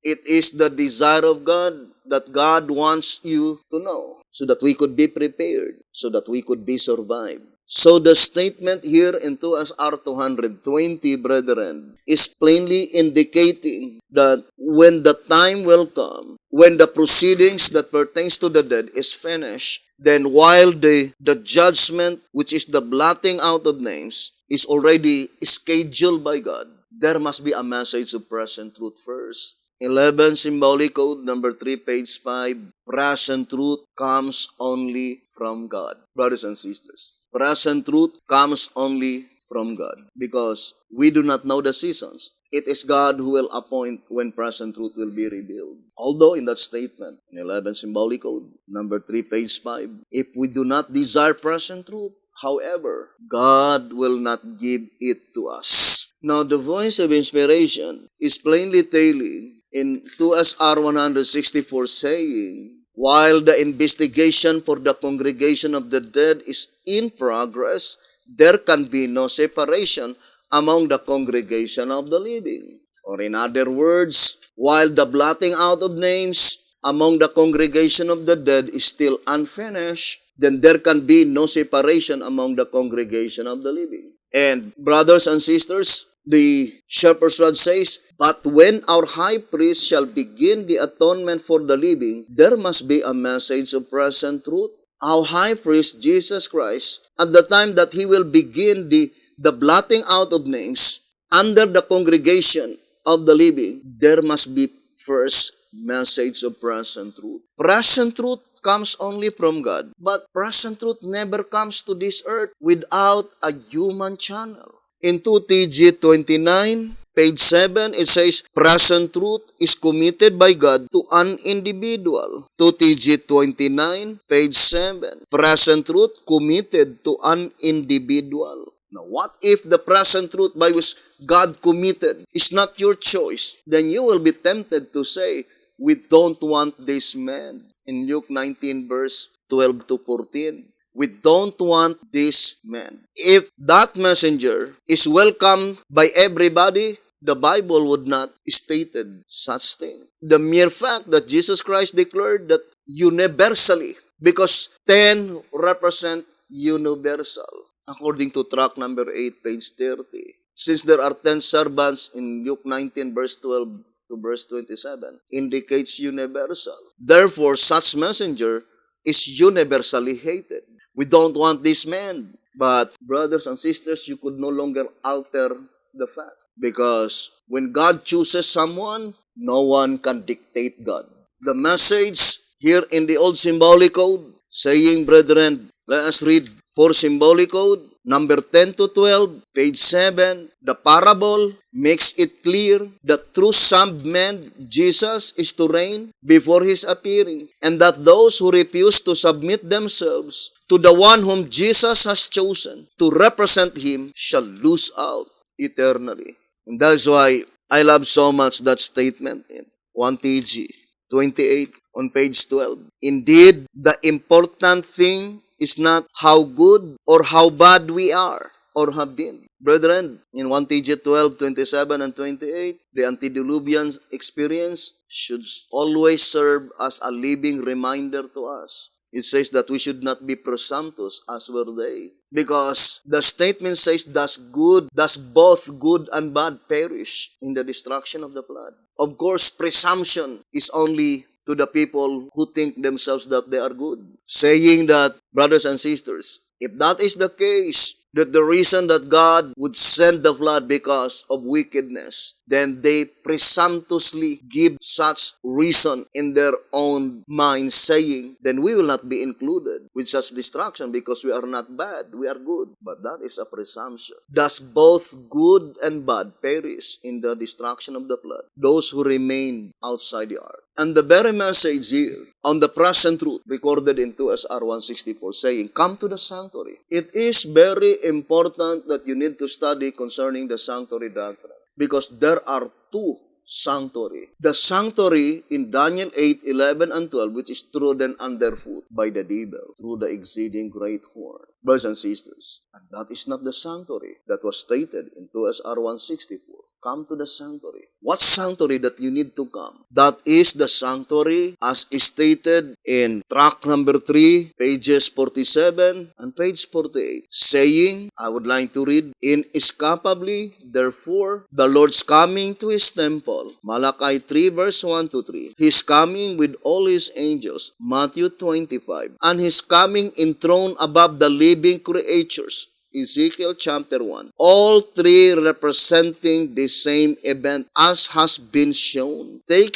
Speaker 1: It is the desire of God that God wants you to know, so that we could be prepared, so that we could be survived. So the statement here in 2SR 220, brethren, is plainly indicating that when the time will come, when the proceedings that pertains to the dead is finished, then while the judgment, which is the blotting out of names, is already scheduled by God, there must be a message of present truth first. 11 Symbolic Code, number 3, page 5, present truth comes only from God. Brothers and sisters, present truth comes only from God because we do not know the seasons. It is God who will appoint when present truth will be revealed. Although in that statement, in 11 Symbolic Code, number 3, page 5, if we do not desire present truth, however, God will not give it to us. Now, the voice of inspiration is plainly telling in 2SR 164 saying, while the investigation for the congregation of the dead is in progress, there can be no separation among the congregation of the living. Or in other words, while the blotting out of names among the congregation of the dead is still unfinished, then there can be no separation among the congregation of the living. And brothers and sisters, the Shepherd's Rod says, but when our high priest shall begin the atonement for the living, there must be a message of present truth. Our high priest, Jesus Christ, at the time that he will begin the blotting out of names under the congregation of the living, there must be first message of present truth. Present truth comes only from God, but present truth never comes to this earth without a human channel. In 2TG 29, page 7, it says, present truth is committed by God to an individual. 2TG 29, page 7, present truth committed to an individual. Now, what if the present truth by which God committed is not your choice? Then you will be tempted to say, we don't want this man. In Luke 19, verse 12 to 14, we don't want this man. If that messenger is welcomed by everybody, the Bible would not stated such thing. The mere fact that Jesus Christ declared that universally, because 10 represent universal, according to tract number 8, page 30. Since there are 10 servants in Luke 19, verse 12 to verse 27, indicates universal. Therefore, such messenger is universally hated. We don't want this man. But, brothers and sisters, you could no longer alter the fact. Because when God chooses someone, no one can dictate God. The message here in the Old Symbolic Code saying, brethren, let us read for symbolic code, number 10 to 12, page 7, the parable makes it clear that through some men, Jesus is to reign before His appearing, and that those who refuse to submit themselves to the one whom Jesus has chosen to represent Him shall lose out eternally. And that's why I love so much that statement in 1TG 28 on page 12. Indeed, the important thing is not how good or how bad we are or have been. Brethren, in 1TG 12, 27 and 28, the antediluvian experience should always serve as a living reminder to us. It says that we should not be presumptuous as were they. Because the statement says, does both good and bad perish in the destruction of the flood? Of course, presumption is only to the people who think themselves that they are good. Saying that, brothers and sisters, if that is the case, that the reason that God would send the flood because of wickedness, then they presumptuously give such reason in their own mind, saying, then we will not be included with such destruction because we are not bad, we are good. But that is a presumption. Does both good and bad perish in the destruction of the flood? Those who remain outside the ark. And the very message here on the present truth recorded in 2SR 164 saying, come to the sanctuary. It is very important that you need to study concerning the sanctuary doctrine because there are two sanctuary. The sanctuary in Daniel 8, 11, and 12 which is trodden underfoot by the devil through the exceeding great horn. Brothers and sisters, and that is not the sanctuary that was stated in 2SR 164. Come to the sanctuary. What sanctuary that you need to come? That is the sanctuary as stated in tract number 3, pages 47 and page 48, saying, I would like to read, inescapably, therefore, the Lord's coming to His temple, Malachi 3, verse 1 to 3, His coming with all His angels, Matthew 25, and His coming enthroned above the living creatures, Ezekiel chapter 1. All three representing the same event as has been shown take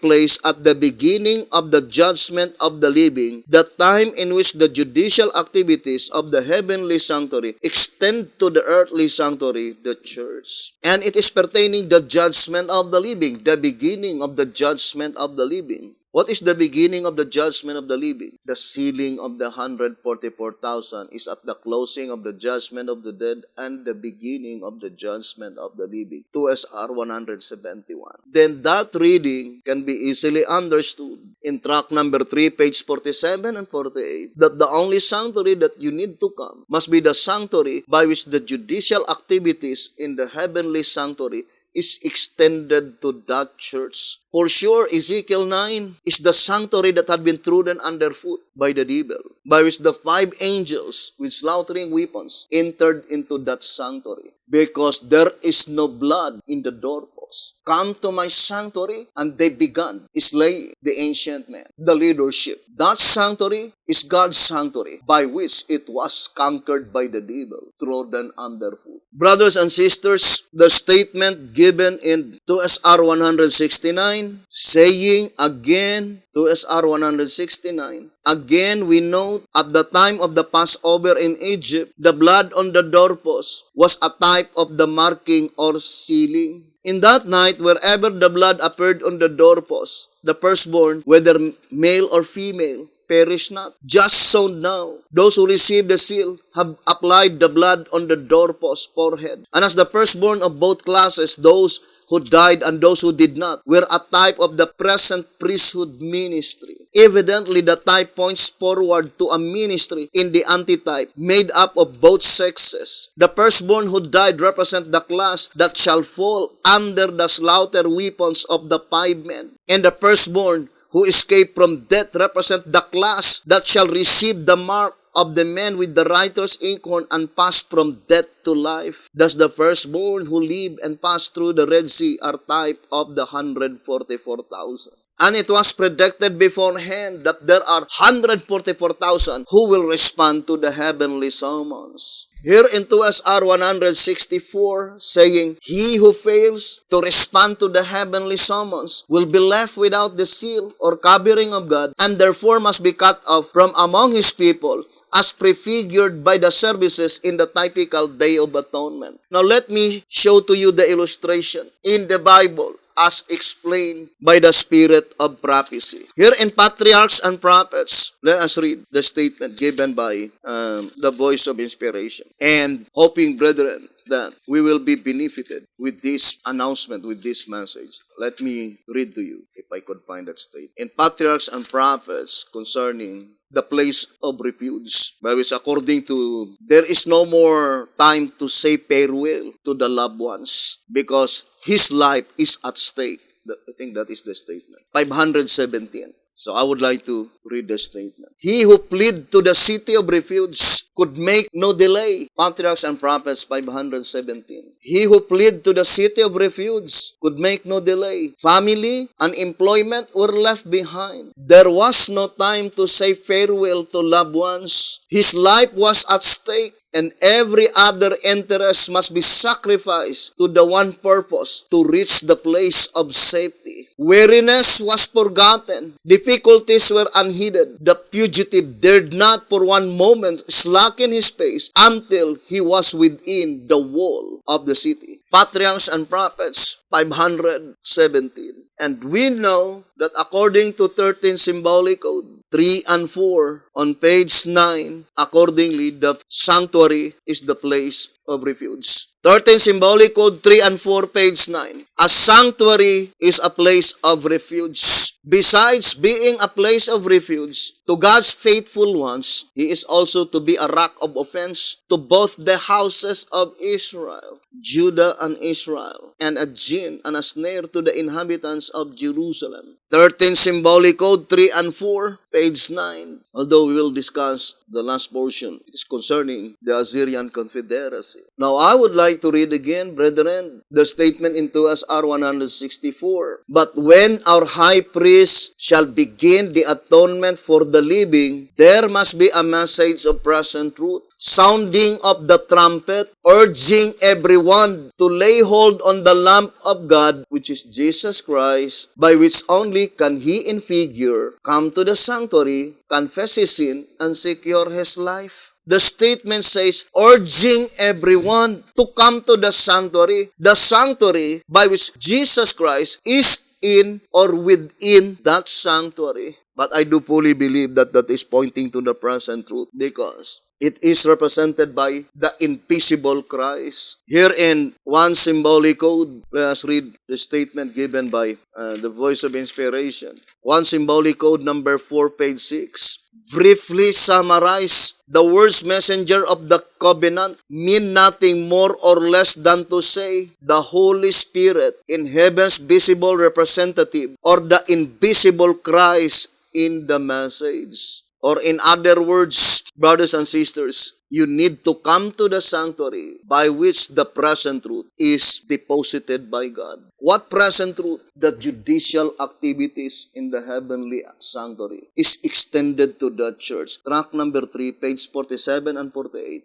Speaker 1: place at the beginning of the judgment of the living, the time in which the judicial activities of the heavenly sanctuary extend to the earthly sanctuary, the church. And it is pertaining the judgment of the living, the beginning of the judgment of the living. What is the beginning of the judgment of the living? The sealing of the 144,000 is at the closing of the judgment of the dead and the beginning of the judgment of the living. 2SR 171. Then that reading can be easily understood in tract number 3, page 47 and 48, that the only sanctuary that you need to come must be the sanctuary by which the judicial activities in the heavenly sanctuary is extended to that church. For sure, Ezekiel 9 is the sanctuary that had been trodden underfoot by the devil, by which the 5 angels with slaughtering weapons entered into that sanctuary, because there is no blood in the doorpost. Come to my sanctuary, and they began slaying the ancient man, the leadership. That sanctuary is God's sanctuary, by which it was conquered by the devil, trodden underfoot. Brothers and sisters, the statement given in 2SR 169, saying again, 2SR 169, again we note at the time of the Passover in Egypt, the blood on the doorpost was a type of the marking or sealing. In that night, wherever the blood appeared on the doorpost, the firstborn, whether male or female, perish not. Just so now, those who receive the seal have applied the blood on the doorpost forehead. And as the firstborn of both classes, those who died and those who did not, were a type of the present priesthood ministry. Evidently, the type points forward to a ministry in the antitype made up of both sexes. The firstborn who died represent the class that shall fall under the slaughter weapons of the 5 men. And the firstborn who escaped from death represent the class that shall receive the mark of the men with the writer's inkhorn and pass from death to life. Thus the firstborn who live and pass through the Red Sea are type of the 144,000.
Speaker 2: And it was predicted beforehand that there are 144,000 who will respond to the heavenly summons. Here in 2SR 164, saying, he who fails to respond to the heavenly summons will be left without the seal or covering of God, and therefore must be cut off from among his people, as prefigured by the services in the typical Day of Atonement. Now let me show to you the illustration in the Bible as explained by the Spirit of prophecy. Here in Patriarchs and Prophets, let us read the statement given by the voice of inspiration. And hoping, brethren, that we will be benefited with this announcement, with this message. Let me read to you, if I could find that statement. In Patriarchs and Prophets, concerning the place of refuge, by which according to, there is no more time to say farewell to the loved ones, because his life is at stake. I think that is the statement. 517. So I would like to read the statement. He who fled to the city of refuge could make no delay. Patriarchs and Prophets 517. He who fled to the city of refuge could make no delay. Family and employment were left behind. There was no time to say farewell to loved ones. His life was at stake, and every other interest must be sacrificed to the one purpose, to reach the place of safety. Weariness was forgotten. Difficulties were unheeded. The fugitive dared not for one moment slacken his pace until he was within the wall of the city. Patriarchs and Prophets 517. And we know that according to 13 Symbolic Code 3 and 4 on page 9, accordingly, the sanctuary is the place of refuge. 13 Symbolic Code 3 and 4, page 9. A sanctuary is a place of refuge. Besides being a place of refuge to God's faithful ones, he is also to be a rock of offense to both the houses of Israel, Judah and Israel, and a gin and a snare to the inhabitants of Jerusalem. 13 Symbolic Code 3 and 4, page 9. Although we will discuss the last portion, it is concerning the Assyrian Confederacy. Now I would like to read again, brethren, the statement in 2SR 164. But when our high priest shall begin the atonement for the living, there must be a message of present truth, sounding of the trumpet, urging everyone to lay hold on the lamp of God, which is Jesus Christ, by which only can he in figure come to the sanctuary, confess his sin, and secure his life. The statement says, urging everyone to come to the sanctuary by which Jesus Christ is in or within that sanctuary. But I do fully believe that that is pointing to the present truth, because it is represented by the invisible Christ. Here in 1 Symbolic Code, let us read the statement given by the voice of inspiration. 1 Symbolic Code number 4, page 6. Briefly summarize, the words messenger of the covenant mean nothing more or less than to say the Holy Spirit in heaven's visible representative, or the invisible Christ in the message. Or in other words, brothers and sisters, you need to come to the sanctuary by which the present truth is deposited by God. What present truth? The judicial activities in the heavenly sanctuary is extended to the church. Track number 3, page 47 and 48.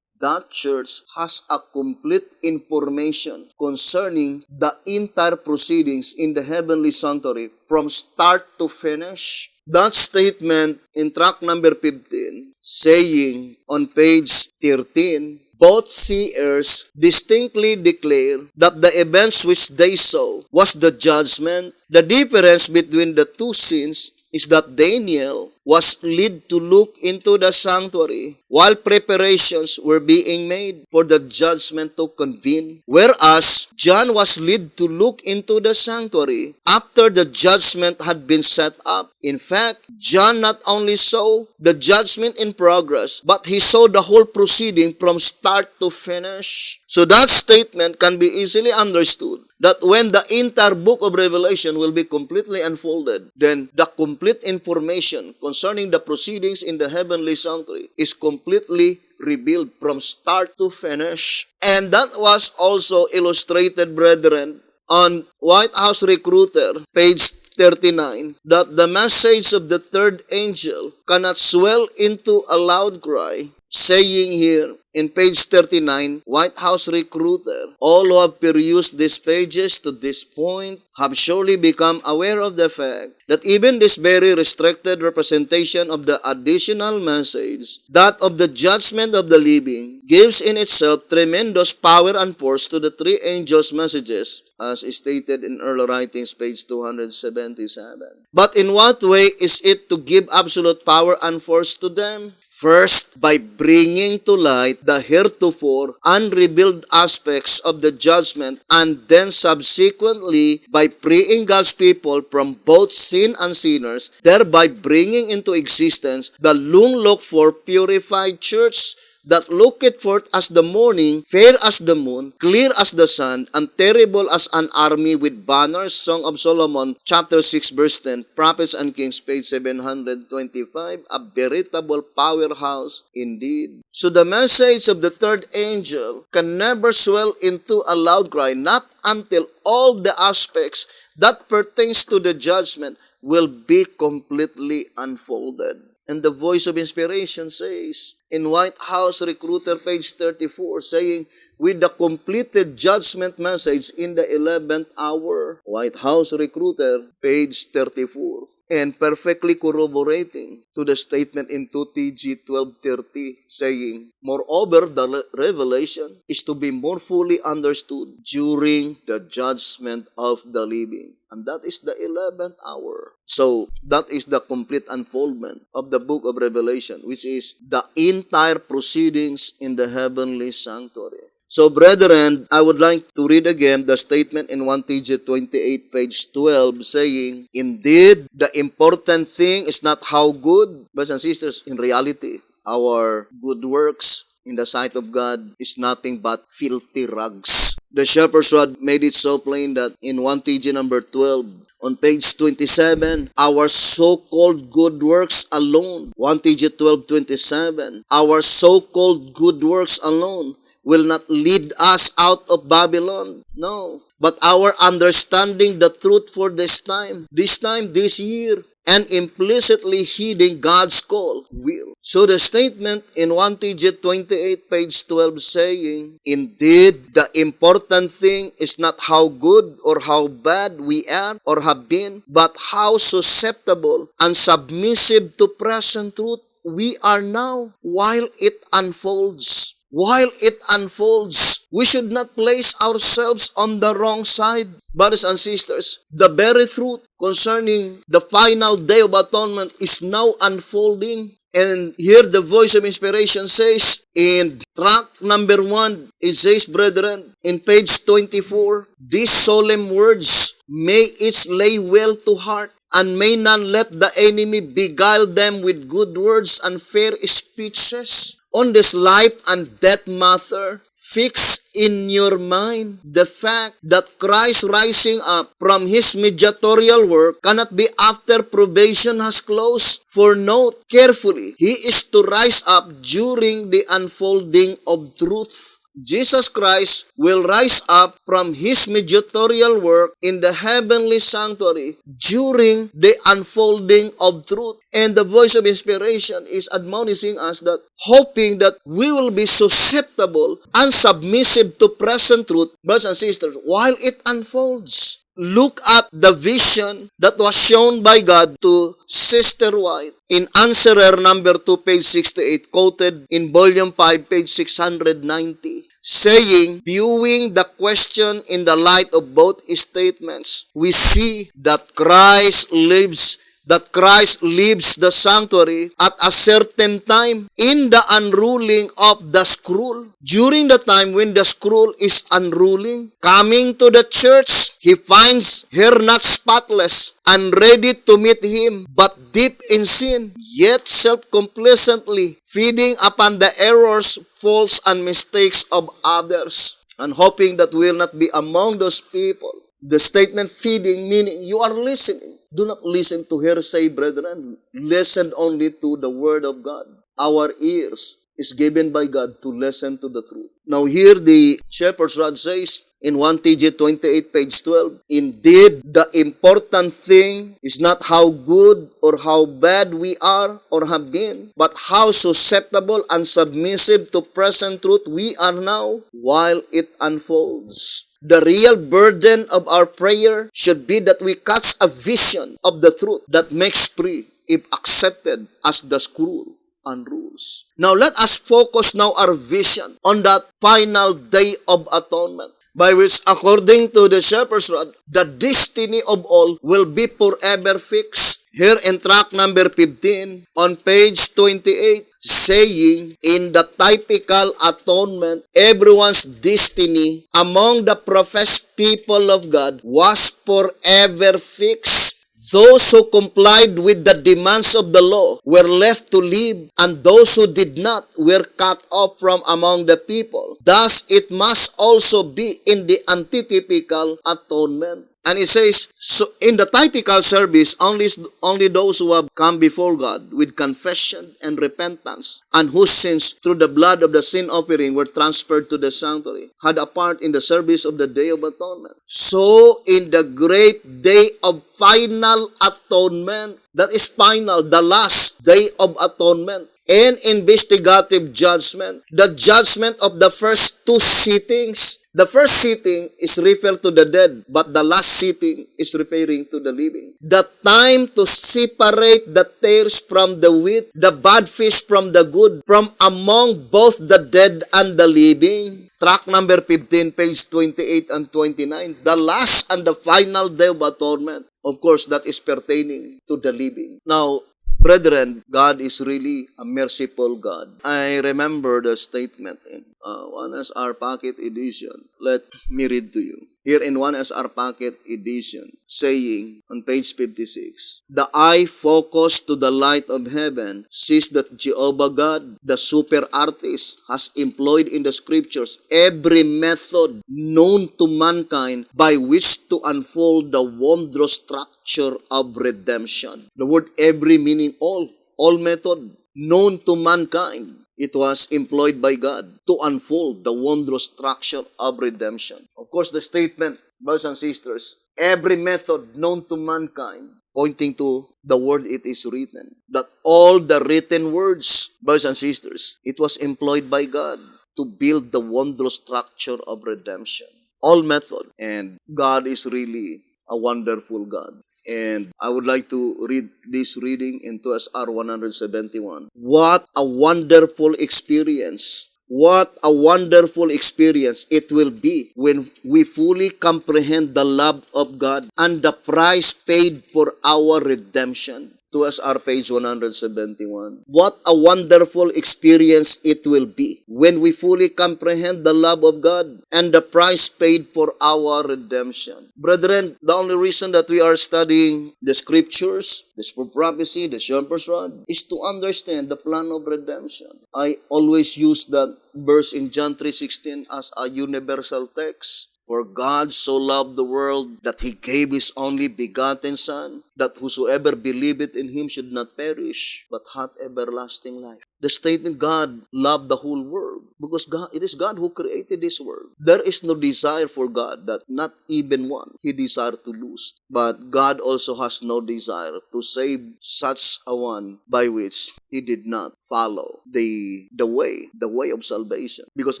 Speaker 2: That church has a complete information concerning the entire proceedings in the heavenly sanctuary from start to finish. That statement in track number 15, saying on page 13, both seers distinctly declare that the events which they saw was the judgment. The difference between the two scenes is that Daniel was led to look into the sanctuary while preparations were being made for the judgment to convene, whereas John was led to look into the sanctuary after the judgment had been set up. In fact, John not only saw the judgment in progress, but he saw the whole proceeding from start to finish. So that statement can be easily understood that when the entire book of Revelation will be completely unfolded, then the complete information concerning the proceedings in the heavenly sanctuary is completely revealed from start to finish. And that was also illustrated, brethren, on White House Recruiter, page 39, that the message of the third angel cannot swell into a loud cry, saying here in page 39, White House Recruiter, all who have perused these pages to this point have surely become aware of the fact that even this very restricted representation of the additional message, that of the judgment of the living, gives in itself tremendous power and force to the three angels' messages, as stated in early writings, page 277. But in what way is it to give absolute power and force to them? First, by bringing to light the heretofore unrevealed aspects of the judgment, and then subsequently by freeing God's people from both sin and sinners, thereby bringing into existence the long-looked-for purified church that looketh forth as the morning, fair as the moon, clear as the sun, and terrible as an army with banners. Song of Solomon, chapter 6, verse 10, Prophets and Kings, page 725, a veritable powerhouse indeed. So the message of the third angel can never swell into a loud cry, not until all the aspects that pertains to the judgment will be completely unfolded. And the voice of inspiration says, in White House Recruiter, page 34, saying, with the completed judgment message in the 11th hour. White House Recruiter, page 34. And perfectly corroborating to the statement in 2 TG 1230, saying, moreover, the revelation is to be more fully understood during the judgment of the living. And that is the 11th hour. So, that is the complete unfoldment of the book of Revelation, which is the entire proceedings in the heavenly sanctuary. So, brethren, I would like to read again the statement in 1 TG 28, page 12, saying, indeed, the important thing is not how good, brothers and sisters, in reality, our good works in the sight of God is nothing but filthy rags. The Shepherd's Rod made it so plain that in 1 TG number 12, on page 27, our so-called good works alone, 1 TG 12:27, our so-called good works alone will not lead us out of Babylon. No. But our understanding the truth for this time, this year, and implicitly heeding God's call will. So the statement in 1 TG 28, page 12, saying, indeed, the important thing is not how good or how bad we are or have been, but how susceptible and submissive to present truth we are now while it unfolds. While it unfolds, we should not place ourselves on the wrong side. Brothers and sisters, the very truth concerning the final day of atonement is now unfolding. And here the voice of inspiration says, in track number 1, it says, brethren, in page 24, these solemn words, may it lay well to heart, and may none let the enemy beguile them with good words and fair speeches. On this life and death matter, fix in your mind the fact that Christ rising up from his mediatorial work cannot be after probation has closed. For note carefully, he is to rise up during the unfolding of truth. Jesus Christ will rise up from his mediatorial work in the heavenly sanctuary during the unfolding of truth. And the voice of inspiration is admonishing us that, hoping that we will be susceptible and submissive to present truth, brothers and sisters, while it unfolds. Look at the vision that was shown by God to Sister White in Answerer number 2, page 68, quoted in volume 5, page 690. Saying, viewing the question in the light of both statements, we see that Christ lives the sanctuary at a certain time in the unrolling of the scroll. During the time when the scroll is unrolling, coming to the church, he finds her not spotless and ready to meet him, but deep in sin, yet self-complacently feeding upon the errors, faults, and mistakes of others, and hoping that we will not be among those people. The statement feeding, meaning you are listening. Do not listen to hearsay, brethren. Listen only to the word of God. Our ears is given by God to listen to the truth. Now here the shepherd's rod says in 1 TG 28 page 12, indeed the important thing is not how good or how bad we are or have been, but how susceptible and submissive to present truth we are now while it unfolds. The real burden of our prayer should be that we catch a vision of the truth that makes free if accepted as the scroll and rules. Now let us focus now our vision on that final day of atonement, by which, according to the shepherd's rod, the destiny of all will be forever fixed. Here in track number 15, on page 28, saying, in the typical atonement, everyone's destiny among the professed people of God was forever fixed. Those who complied with the demands of the law were left to live, and those who did not were cut off from among the people. Thus, it must also be in the antitypical atonement. And it says, so in the typical service, only those who have come before God with confession and repentance, and whose sins through the blood of the sin offering were transferred to the sanctuary, had a part in the service of the Day of Atonement. So in the great day of final atonement, that is final, the last day of atonement, and investigative judgment, the judgment of the first two sittings. The first sitting is referred to the dead, but the last sitting is referring to the living. The time to separate the tares from the wheat, the bad fish from the good, from among both the dead and the living. Track number 15, page 28 and 29. The last and the final day of atonement. Of course, that is pertaining to the living. Now, brethren, God is really a merciful God. I remember the statement in 1SR Pocket Edition. Let me read to you. Here in 1SR Pocket Edition, saying on page 56, the eye focused to the light of heaven sees that Jehovah God, the super artist, has employed in the scriptures every method known to mankind by which to unfold the wondrous structure of redemption. The word every meaning all method known to mankind. It was employed by God to unfold the wondrous structure of redemption. Of course, the statement, brothers and sisters, every method known to mankind, pointing to the word it is written, that all the written words, brothers and sisters, it was employed by God to build the wondrous structure of redemption. All method. And God is really a wonderful God. And I would like to read this reading in 2SR 171. What a wonderful experience. What a wonderful experience it will be when we fully comprehend the love of God and the price paid for our redemption. 2SR page 171. What a wonderful experience it will be when we fully comprehend the love of God and the price paid for our redemption. Brethren, the only reason that we are studying the scriptures, the prophecy, the shepherd's rod, is to understand the plan of redemption. I always use that verse in John 3:16 as a universal text. For God so loved the world that He gave His only begotten Son, that whosoever believeth in Him should not perish, but have everlasting life. The statement, God loved the whole world, because it is God who created this world. There is no desire for God that not even one He desired to lose. But God also has no desire to save such a one by which He did not follow the way of salvation. Because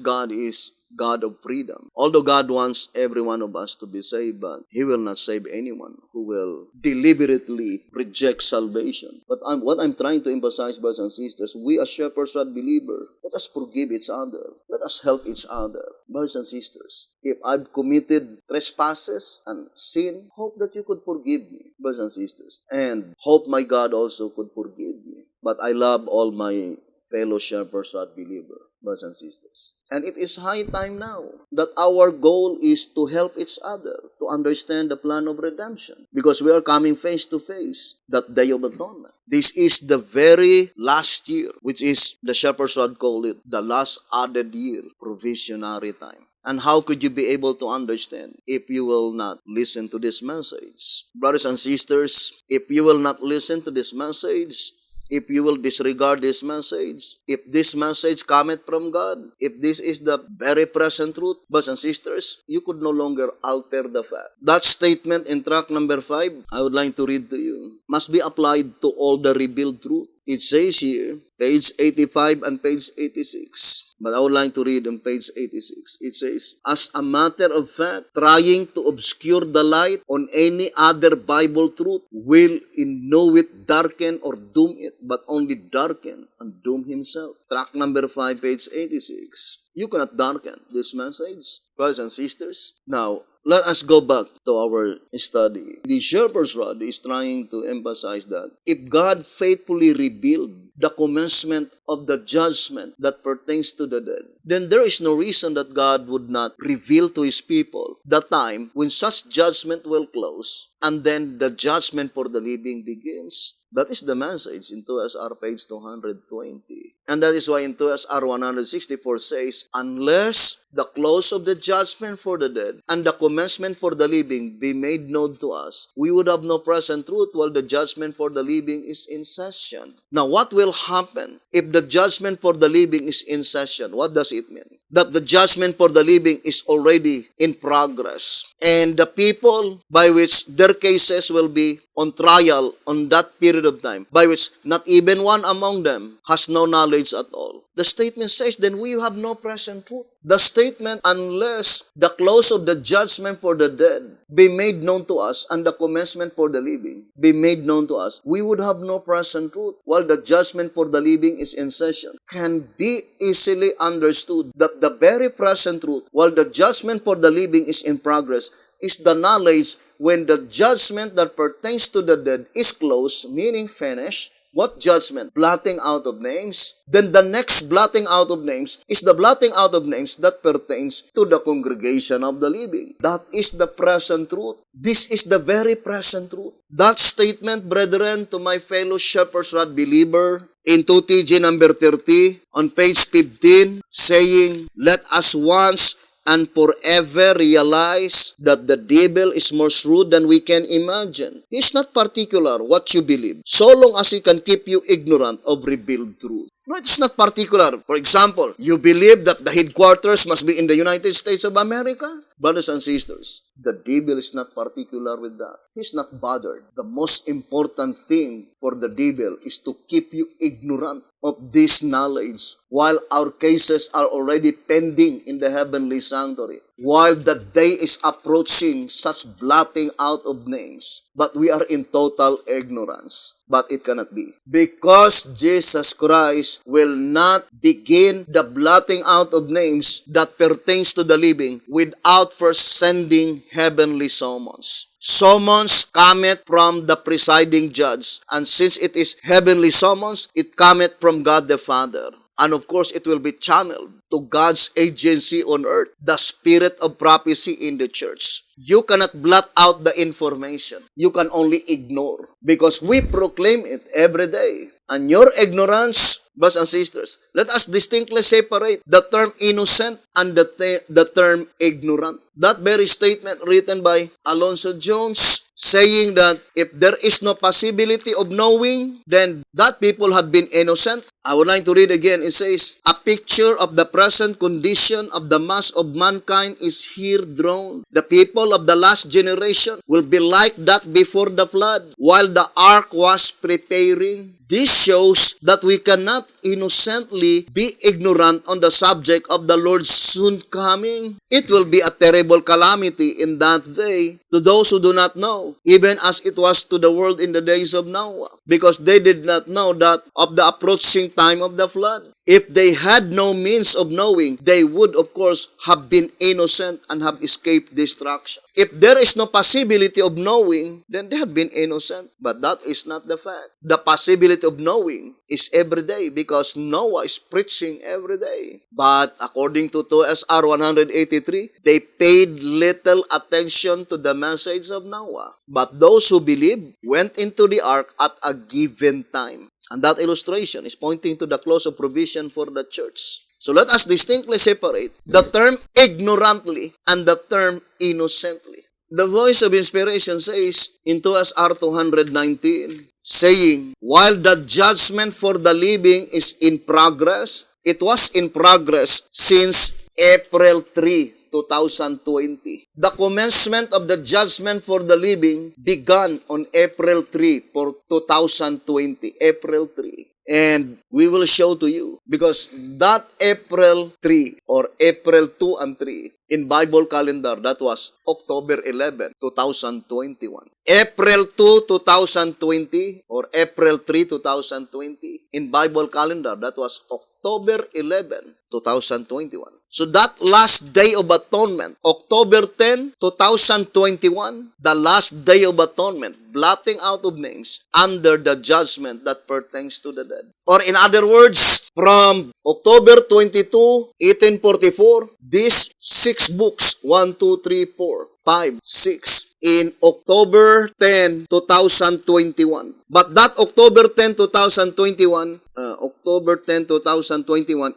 Speaker 2: God is God of freedom. Although God wants every one of us to be saved, but He will not save anyone who will deliberately reject salvation. But what I'm trying to emphasize, brothers and sisters, we as shepherds and believers, let us forgive each other. Let us help each other. Brothers and sisters, if I've committed trespasses and sin, hope that you could forgive me, brothers and sisters. And hope my God also could forgive me. But I love all my fellow shepherds and believers, brothers and sisters. And it is high time now that our goal is to help each other to understand the plan of redemption. Because we are coming face to face that Day of Atonement. This is the very last year, which is the shepherds would call it the last added year, provisionary time. And how could you be able to understand if you will not listen to this message? Brothers and sisters, if you will not listen to this message, if you will disregard this message, if this message cometh from God, if this is the very present truth, brothers and sisters, you could no longer alter the fact. That statement in track number 5, I would like to read to you, must be applied to all the revealed truth. It says here, page 85 and page 86. But I would like to read on page 86. It says, as a matter of fact, trying to obscure the light on any other Bible truth will in no way darken or doom it, but only darken and doom himself. Track number 5, page 86. You cannot darken this message, brothers and sisters. Now, let us go back to our study. The Shepherd's Rod is trying to emphasize that if God faithfully revealed the commencement of the judgment that pertains to the dead, then there is no reason that God would not reveal to His people the time when such judgment will close, and then the judgment for the living begins. That is the message in 2SR page 220. And that is why in 2SR 164 says, unless the close of the judgment for the dead and the commencement for the living be made known to us, we would have no present truth while the judgment for the living is in session. Now, what will happen if the judgment for the living is in session? What does it mean? That the judgment for the living is already in progress. And the people by which their cases will be on trial on that period of time, by which not even one among them has no knowledge at all. The statement says, then we have no present truth. The statement, unless the close of the judgment for the dead be made known to us and the commencement for the living be made known to us, we would have no present truth while the judgment for the living is in session, can be easily understood that the very present truth while the judgment for the living is in progress is the knowledge when the judgment that pertains to the dead is closed, meaning finished. What judgment? Blotting out of names. Then the next blotting out of names is the blotting out of names that pertains to the congregation of the living. That is the present truth. This is the very present truth. That statement, brethren, to my fellow Shepherd's Rod believer, in 2TG number 30, on page 15, saying, let us once and forever realize that the devil is more shrewd than we can imagine. He is not particular what you believe, so long as he can keep you ignorant of revealed truth. No, it's not particular. For example, you believe that the headquarters must be in the United States of America? Brothers and sisters, the devil is not particular with that. He's not bothered. The most important thing for the devil is to keep you ignorant of this knowledge while our cases are already pending in the heavenly sanctuary, while the day is approaching such blotting out of names, but we are in total ignorance. But it cannot be, because Jesus Christ will not begin the blotting out of names that pertains to the living without first sending heavenly summons. Summons cometh from the presiding judge, and since it is heavenly summons, it cometh from God the Father. And of course, it will be channeled to God's agency on earth, the spirit of prophecy in the church. You cannot blot out the information. You can only ignore, because we proclaim it every day. And your ignorance, brothers and sisters, let us distinctly separate the term innocent and the term ignorant. That very statement written by Alonzo Jones, saying that if there is no possibility of knowing, then that people had been innocent. I would like to read again. It says, a picture of the present condition of the mass of mankind is here drawn. The people of the last generation will be like that before the flood, while the ark was preparing. This shows that we cannot innocently be ignorant on the subject of the Lord's soon coming. It will be a terrible calamity in that day to those who do not know, even as it was to the world in the days of Noah, because they did not know that of the approaching time of the flood. If they had no means of knowing, they would, of course, have been innocent and have escaped destruction. If there is no possibility of knowing, then they have been innocent. But that is not the fact. The possibility of knowing is every day, because Noah is preaching every day. But according to 2SR 183, they paid little attention to the message of Noah. But those who believed went into the ark at a given time. And that illustration is pointing to the close of provision for the church. So let us distinctly separate the term ignorantly and the term innocently. The voice of inspiration says in 2SR 219, saying, while the judgment for the living is in progress, it was in progress since April 3, 2020. The commencement of the judgment for the living began on April 3 for 2020. April 3. And we will show to you because that April 3 or April 2 and 3 in Bible calendar, that was October 11, 2021. April 2, 2020 or April 3, 2020 in Bible calendar, that was October 11, 2021. So that last day of atonement, October 10, 2021, the last day of atonement, blotting out of names under the judgment that pertains to the dead. Or in other words, from October 22, 1844, these 6 books, 1, 2, 3, 4, 5, 6, in October 10, 2021. But that October 10, 2021,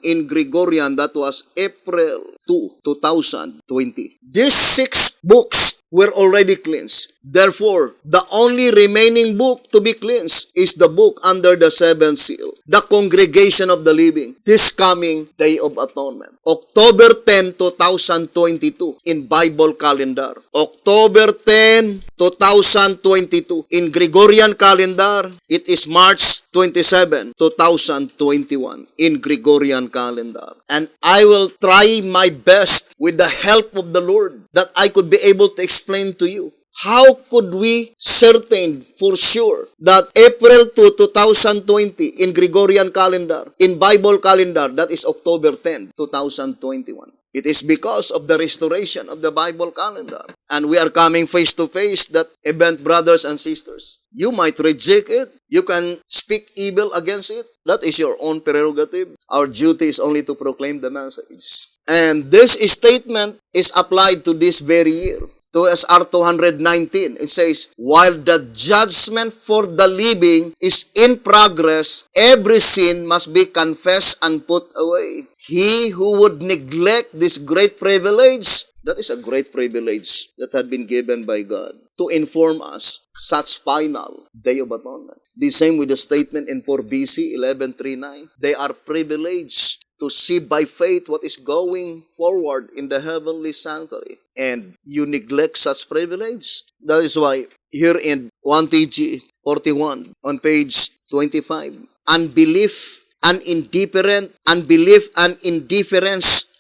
Speaker 2: in Gregorian, that was April 2, 2020. These 6 books were already cleansed. Therefore, the only remaining book to be cleansed is the book under the 7th seal, the Congregation of the Living, this coming Day of Atonement. October 10, 2022 in Bible calendar. October 10, 2022 in Gregorian calendar, it is March 27, 2021 in Gregorian calendar. And I will try my best with the help of the Lord that I could be able to explain to you. How could we certain for sure that April 2, 2020 in Gregorian calendar, in Bible calendar, that is October 10, 2021? It is because of the restoration of the Bible calendar. And we are coming face to face that event, brothers and sisters. You might reject it. You can speak evil against it. That is your own prerogative. Our duty is only to proclaim the message. And this statement is applied to this very year. To SR 219, it says, while the judgment for the living is in progress, every sin must be confessed and put away. He who would neglect this great privilege, that is a great privilege that had been given by God, to inform us such final Day of Atonement. The same with the statement in 4 BC 11:39. They are privileged to see by faith what is going forward in the heavenly sanctuary. And you neglect such privilege. That is why here in 1 TG 41 on page 25, unbelief and indifference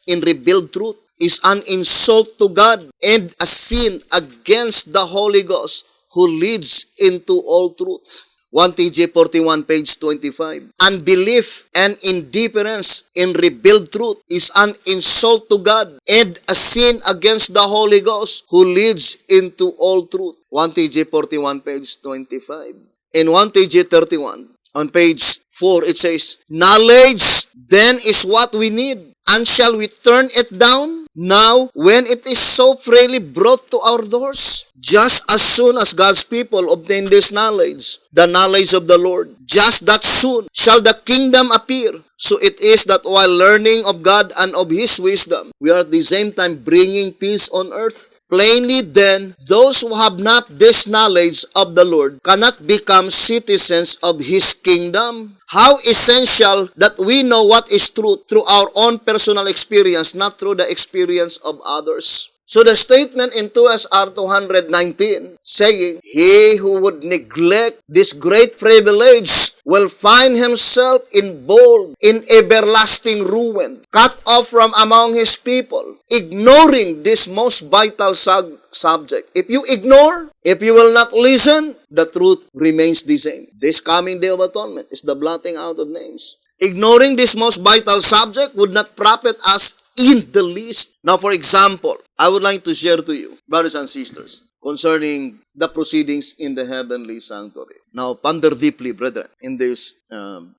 Speaker 2: in revealed truth is an insult to God and a sin against the Holy Ghost who leads into all truth. 1 TG 41, page 25. Unbelief and indifference in revealed truth is an insult to God and a sin against the Holy Ghost who leads into all truth. 1 TG 41, page 25. In 1 TG 31, on page 4, it says, knowledge then is what we need, and shall we turn it down now when it is so freely brought to our doors? Just as soon as God's people obtain this knowledge, the knowledge of the Lord, just that soon shall the kingdom appear. So it is that while learning of God and of His wisdom, we are at the same time bringing peace on earth. Plainly then, those who have not this knowledge of the Lord cannot become citizens of His kingdom. How essential that we know what is truth through our own personal experience, not through the experience of others. So the statement in 2 SR 219 saying, he who would neglect this great privilege will find himself involved in everlasting ruin, cut off from among his people, ignoring this most vital subject. If you ignore, if you will not listen, the truth remains the same. This coming Day of Atonement is the blotting out of names. Ignoring this most vital subject would not profit us in the least. Now, for example, I would like to share to you, brothers and sisters, concerning the proceedings in the heavenly sanctuary. Now, ponder deeply, brethren, in this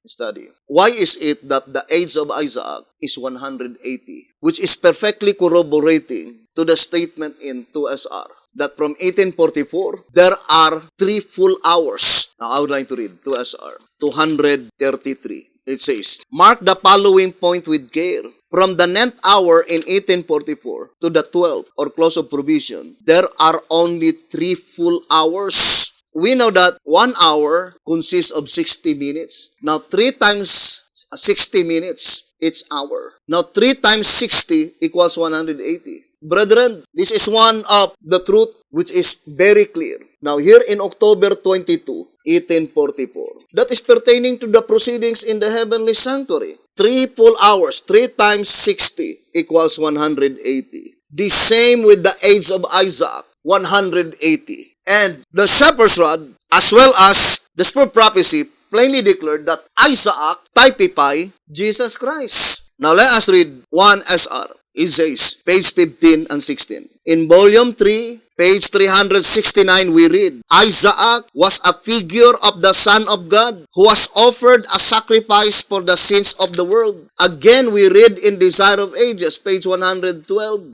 Speaker 2: study. Why is it that the age of Isaac is 180, which is perfectly corroborating to the statement in 2 SR, that from 1844, there are 3 full hours. Now, I would like to read 2 SR 233. It says, mark the following point with care. From the 9th hour in 1844 to the 12th or close of provision, there are only 3 full hours. we know that 1 hour consists of 60 minutes. Now, 3 times 60 minutes, it's hour. Now, 3 times 60 equals 180. Brethren, this is one of the truth which is very clear. Now, here in October 22, 1844, that is pertaining to the proceedings in the heavenly sanctuary. 3 full hours, 3 times 60 equals 180. The same with the age of Isaac, 180. And the shepherd's rod, as well as the spirit prophecy, plainly declared that Isaac typify Jesus Christ. Now let us read 1 SR. It says, page 15 and 16. In volume 3, page 369, we read, Isaac was a figure of the Son of God who was offered a sacrifice for the sins of the world. Again, we read in Desire of Ages, page 112,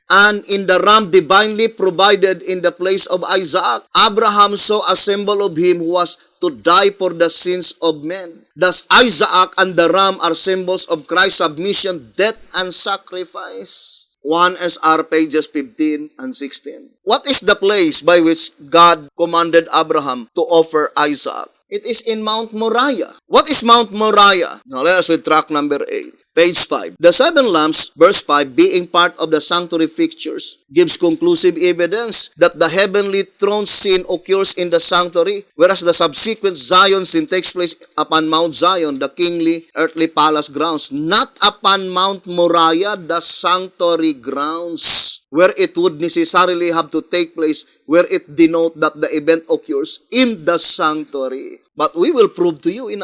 Speaker 2: and in the ram divinely provided in the place of Isaac, Abraham saw a symbol of him who was to die for the sins of men. Thus, Isaac and the ram are symbols of Christ's submission, death, and sacrifice. 1 SR pages 15 and 16. What is the place by which God commanded Abraham to offer Isaac? It is in Mount Moriah. What is Mount Moriah? Now let us read track number 8. Page 5. The 7 lamps, verse 5, being part of the sanctuary fixtures, gives conclusive evidence that the heavenly throne scene occurs in the sanctuary, whereas the subsequent Zion scene takes place upon Mount Zion, the kingly earthly palace grounds, not upon Mount Moriah, the sanctuary grounds, where it would necessarily have to take place, where it denote that the event occurs in the sanctuary. But we will prove to you in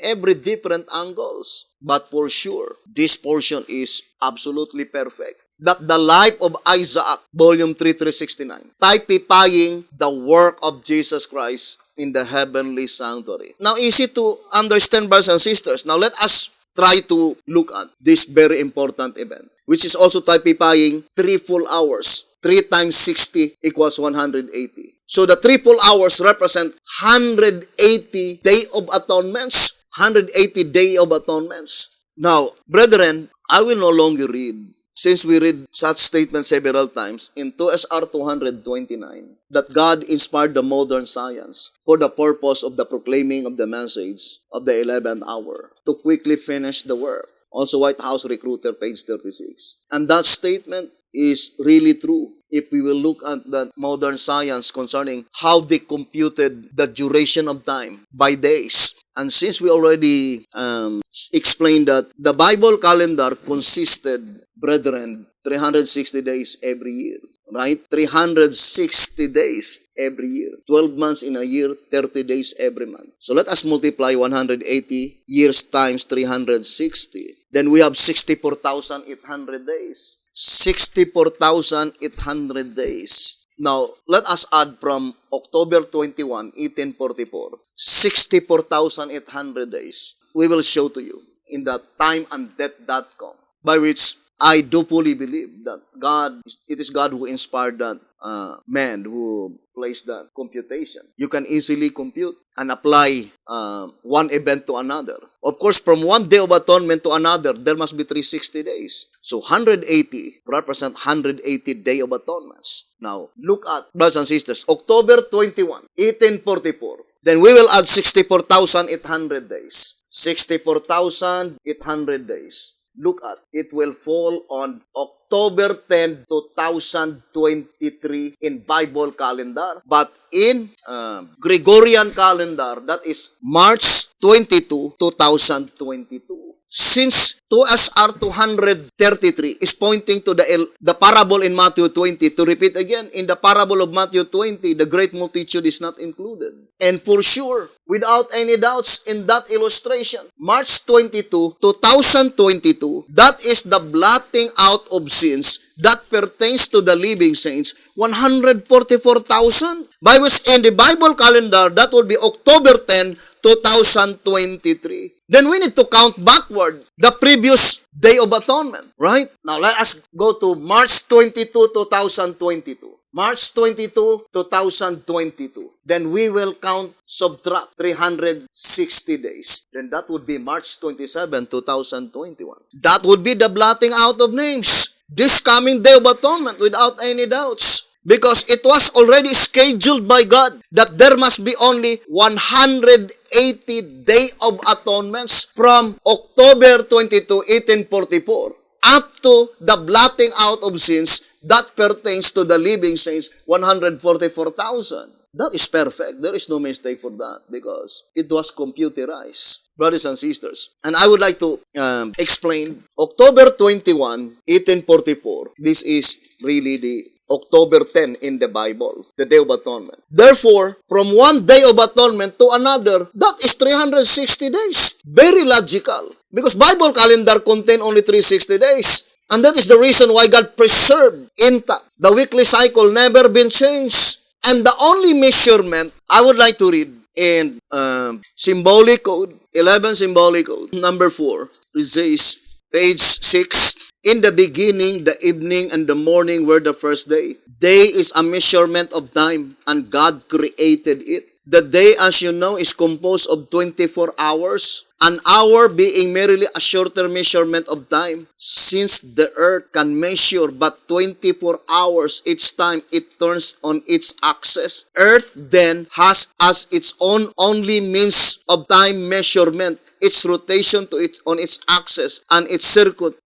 Speaker 2: every different angles. But for sure, this portion is absolutely perfect. That the life of Isaac, volume 3, 369, typifying the work of Jesus Christ in the heavenly sanctuary. Now, easy to understand, brothers and sisters. Now, let us try to look at this very important event, which is also typifying 3 full hours. 3 times 60 equals 180. So the 3 full hours represent 180 Day of Atonements. 180 Day of Atonements. Now, brethren, I will no longer read, since we read such statements several times in 2SR 229, that God inspired the modern science for the purpose of the proclaiming of the message of the 11th hour to quickly finish the work. Also, White House Recruiter, page 36. And that statement is really true if we will look at the modern science concerning how they computed the duration of time by days. And since we already explained that the Bible calendar consisted, brethren, 360 days every year, right? 360 days every year. 12 months in a year, 30 days every month. So let us multiply 180 years times 360. Then we have 64,800 days. 64,800 days. Now, let us add from October 21, 1844, 64,800 days. We will show to you in the timeanddeath.com, by which I do fully believe that it is God who inspired that man who placed that computation. You can easily compute and apply one event to another. Of course, from one Day of Atonement to another, there must be 360 days. So 180 represent 180 Day of Atonements. Now, look at, brothers and sisters, October 21, 1844. Then we will add 64,800 days. 64,800 days. Look at, it will fall on October 10, 2023 in Bible calendar. But in Gregorian calendar, that is March 22, 2022. Since 2SR 233 is pointing to the parable in Matthew 20, to repeat again, in the parable of Matthew 20, the great multitude is not included. And for sure, without any doubts in that illustration, March 22, 2022, that is the blotting out of sins that pertains to the living saints, 144,000. By which in the Bible calendar, that will be October 10, 2023. Then we need to count backward the previous Day of Atonement, right? Now let us go to March 22, 2022. March 22, 2022. Then we will subtract 360 days. Then that would be March 27, 2021. That would be the blotting out of names. This coming Day of Atonement without any doubts. because it was already scheduled by God that there must be only 180 Day of Atonements from October 22, 1844 up to the blotting out of sins that pertains to the living saints, 144,000. That is perfect. There is no mistake for that because it was computerized, brothers and sisters. And I would like to explain October 21, 1844. This is really the October 10 in the Bible, the Day of Atonement. Therefore, from one Day of Atonement to another, that is 360 days. Very logical. Because Bible calendar contain only 360 days. And that is the reason why God preserved intact. The weekly cycle never been changed. And the only measurement I would like to read in Symbolic Code, 11 Symbolic Code, number 4. It says, page 6, in the beginning, the evening, and the morning were the first day. Day is a measurement of time, and God created it. The day, as you know, is composed of 24 hours, an hour being merely a shorter measurement of time, since the earth can measure but 24 hours each time it turns on its axis. Earth then has as its own only means of time measurement its rotation to it on its axis and its circuit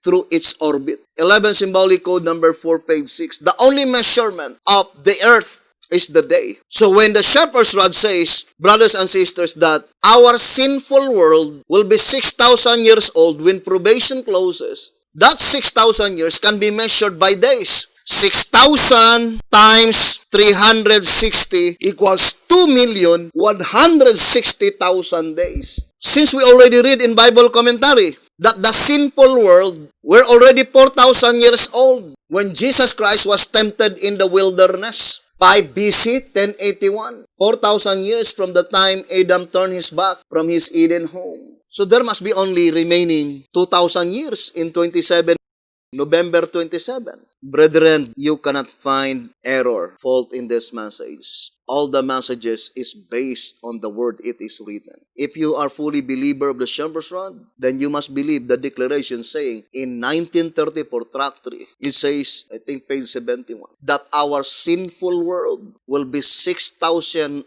Speaker 2: through its orbit. 11 Symbolic Code number 4, page 6. The only measurement of the earth is the day. So when the shepherd's rod says, brothers and sisters, that our sinful world will be 6,000 years old when probation closes, that 6,000 years can be measured by days. 6,000 times 360 equals 2,160,000 days. Since we already read in Bible commentary that the sinful world were already 4,000 years old when Jesus Christ was tempted in the wilderness. 5 BC, 1081. 4,000 years from the time Adam turned his back from his Eden home. So there must be only remaining 2,000 years in November 27. Brethren, you cannot find error, fault in this message. All the messages is based on the word it is written. If you are fully believer of the shepherd's rod, then you must believe the declaration saying in 1934 tract 3, it says, I think page 71, that our sinful world will be 6,000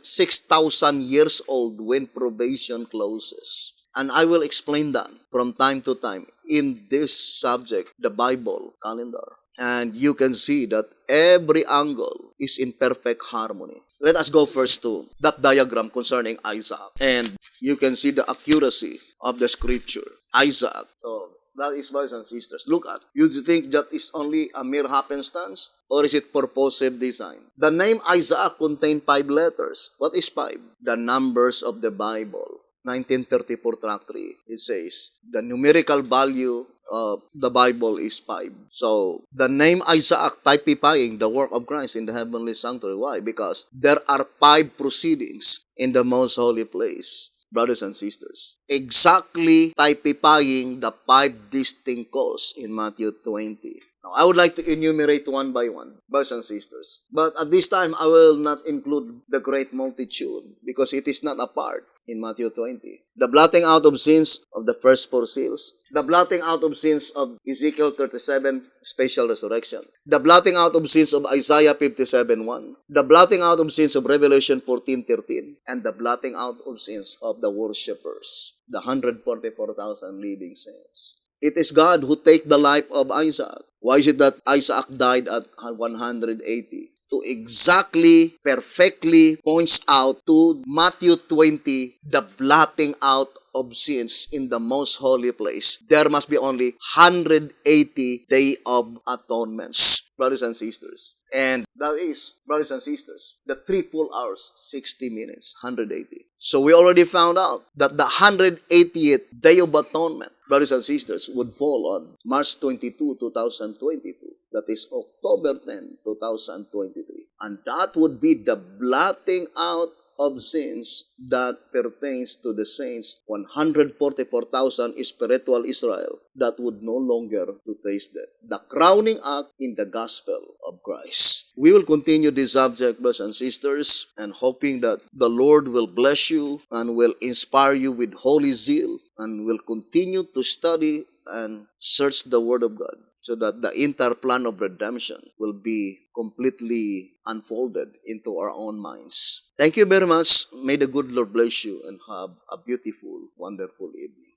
Speaker 2: years old when probation closes. And I will explain that from time to time in this subject, the Bible calendar. And you can see that every angle is in perfect harmony. Let us go first to that diagram concerning Isaac. And you can see the accuracy of the scripture. Isaac. So that is, brothers and sisters. Look at. You think that is only a mere happenstance? Or is it purposive design? The name Isaac contains 5 letters. What is 5? The numbers of the Bible. 1934 tract 3. It says, the numerical value of the Bible is 5. So, the name Isaac typifying the work of Christ in the heavenly sanctuary. Why? Because there are 5 proceedings in the most holy place, brothers and sisters. Exactly typifying the 5 distinct calls in Matthew 20. Now, I would like to enumerate one by one, brothers and sisters. But at this time, I will not include the great multitude because it is not a part in Matthew 20. The blotting out of sins of the first 4 seals. The blotting out of sins of Ezekiel 37, special resurrection. The blotting out of sins of Isaiah 57:1. The blotting out of sins of Revelation 14:13. And the blotting out of sins of the worshippers. The 144,000 living saints. It is God who take the life of Isaac. Why is it that Isaac died at 180? To exactly, perfectly points out to Matthew 20, the blotting out of sins in the most holy place. There must be only 180 Day of Atonements, brothers and sisters. And that is, brothers and sisters, the 3 full hours, 60 minutes, 180. So we already found out that the 180th Day of Atonement, brothers and sisters, would fall on March 22, 2022. That is October 10, 2023. And that would be the blotting out of sins that pertains to the saints, 144,000 spiritual Israel that would no longer to taste death. The crowning act in the gospel of Christ. We will continue this subject, brothers and sisters, and hoping that the Lord will bless you and will inspire you with holy zeal and will continue to study and search the Word of God. so that the entire plan of redemption will be completely unfolded into our own minds. Thank you very much. May the good Lord bless you and have a beautiful, wonderful evening.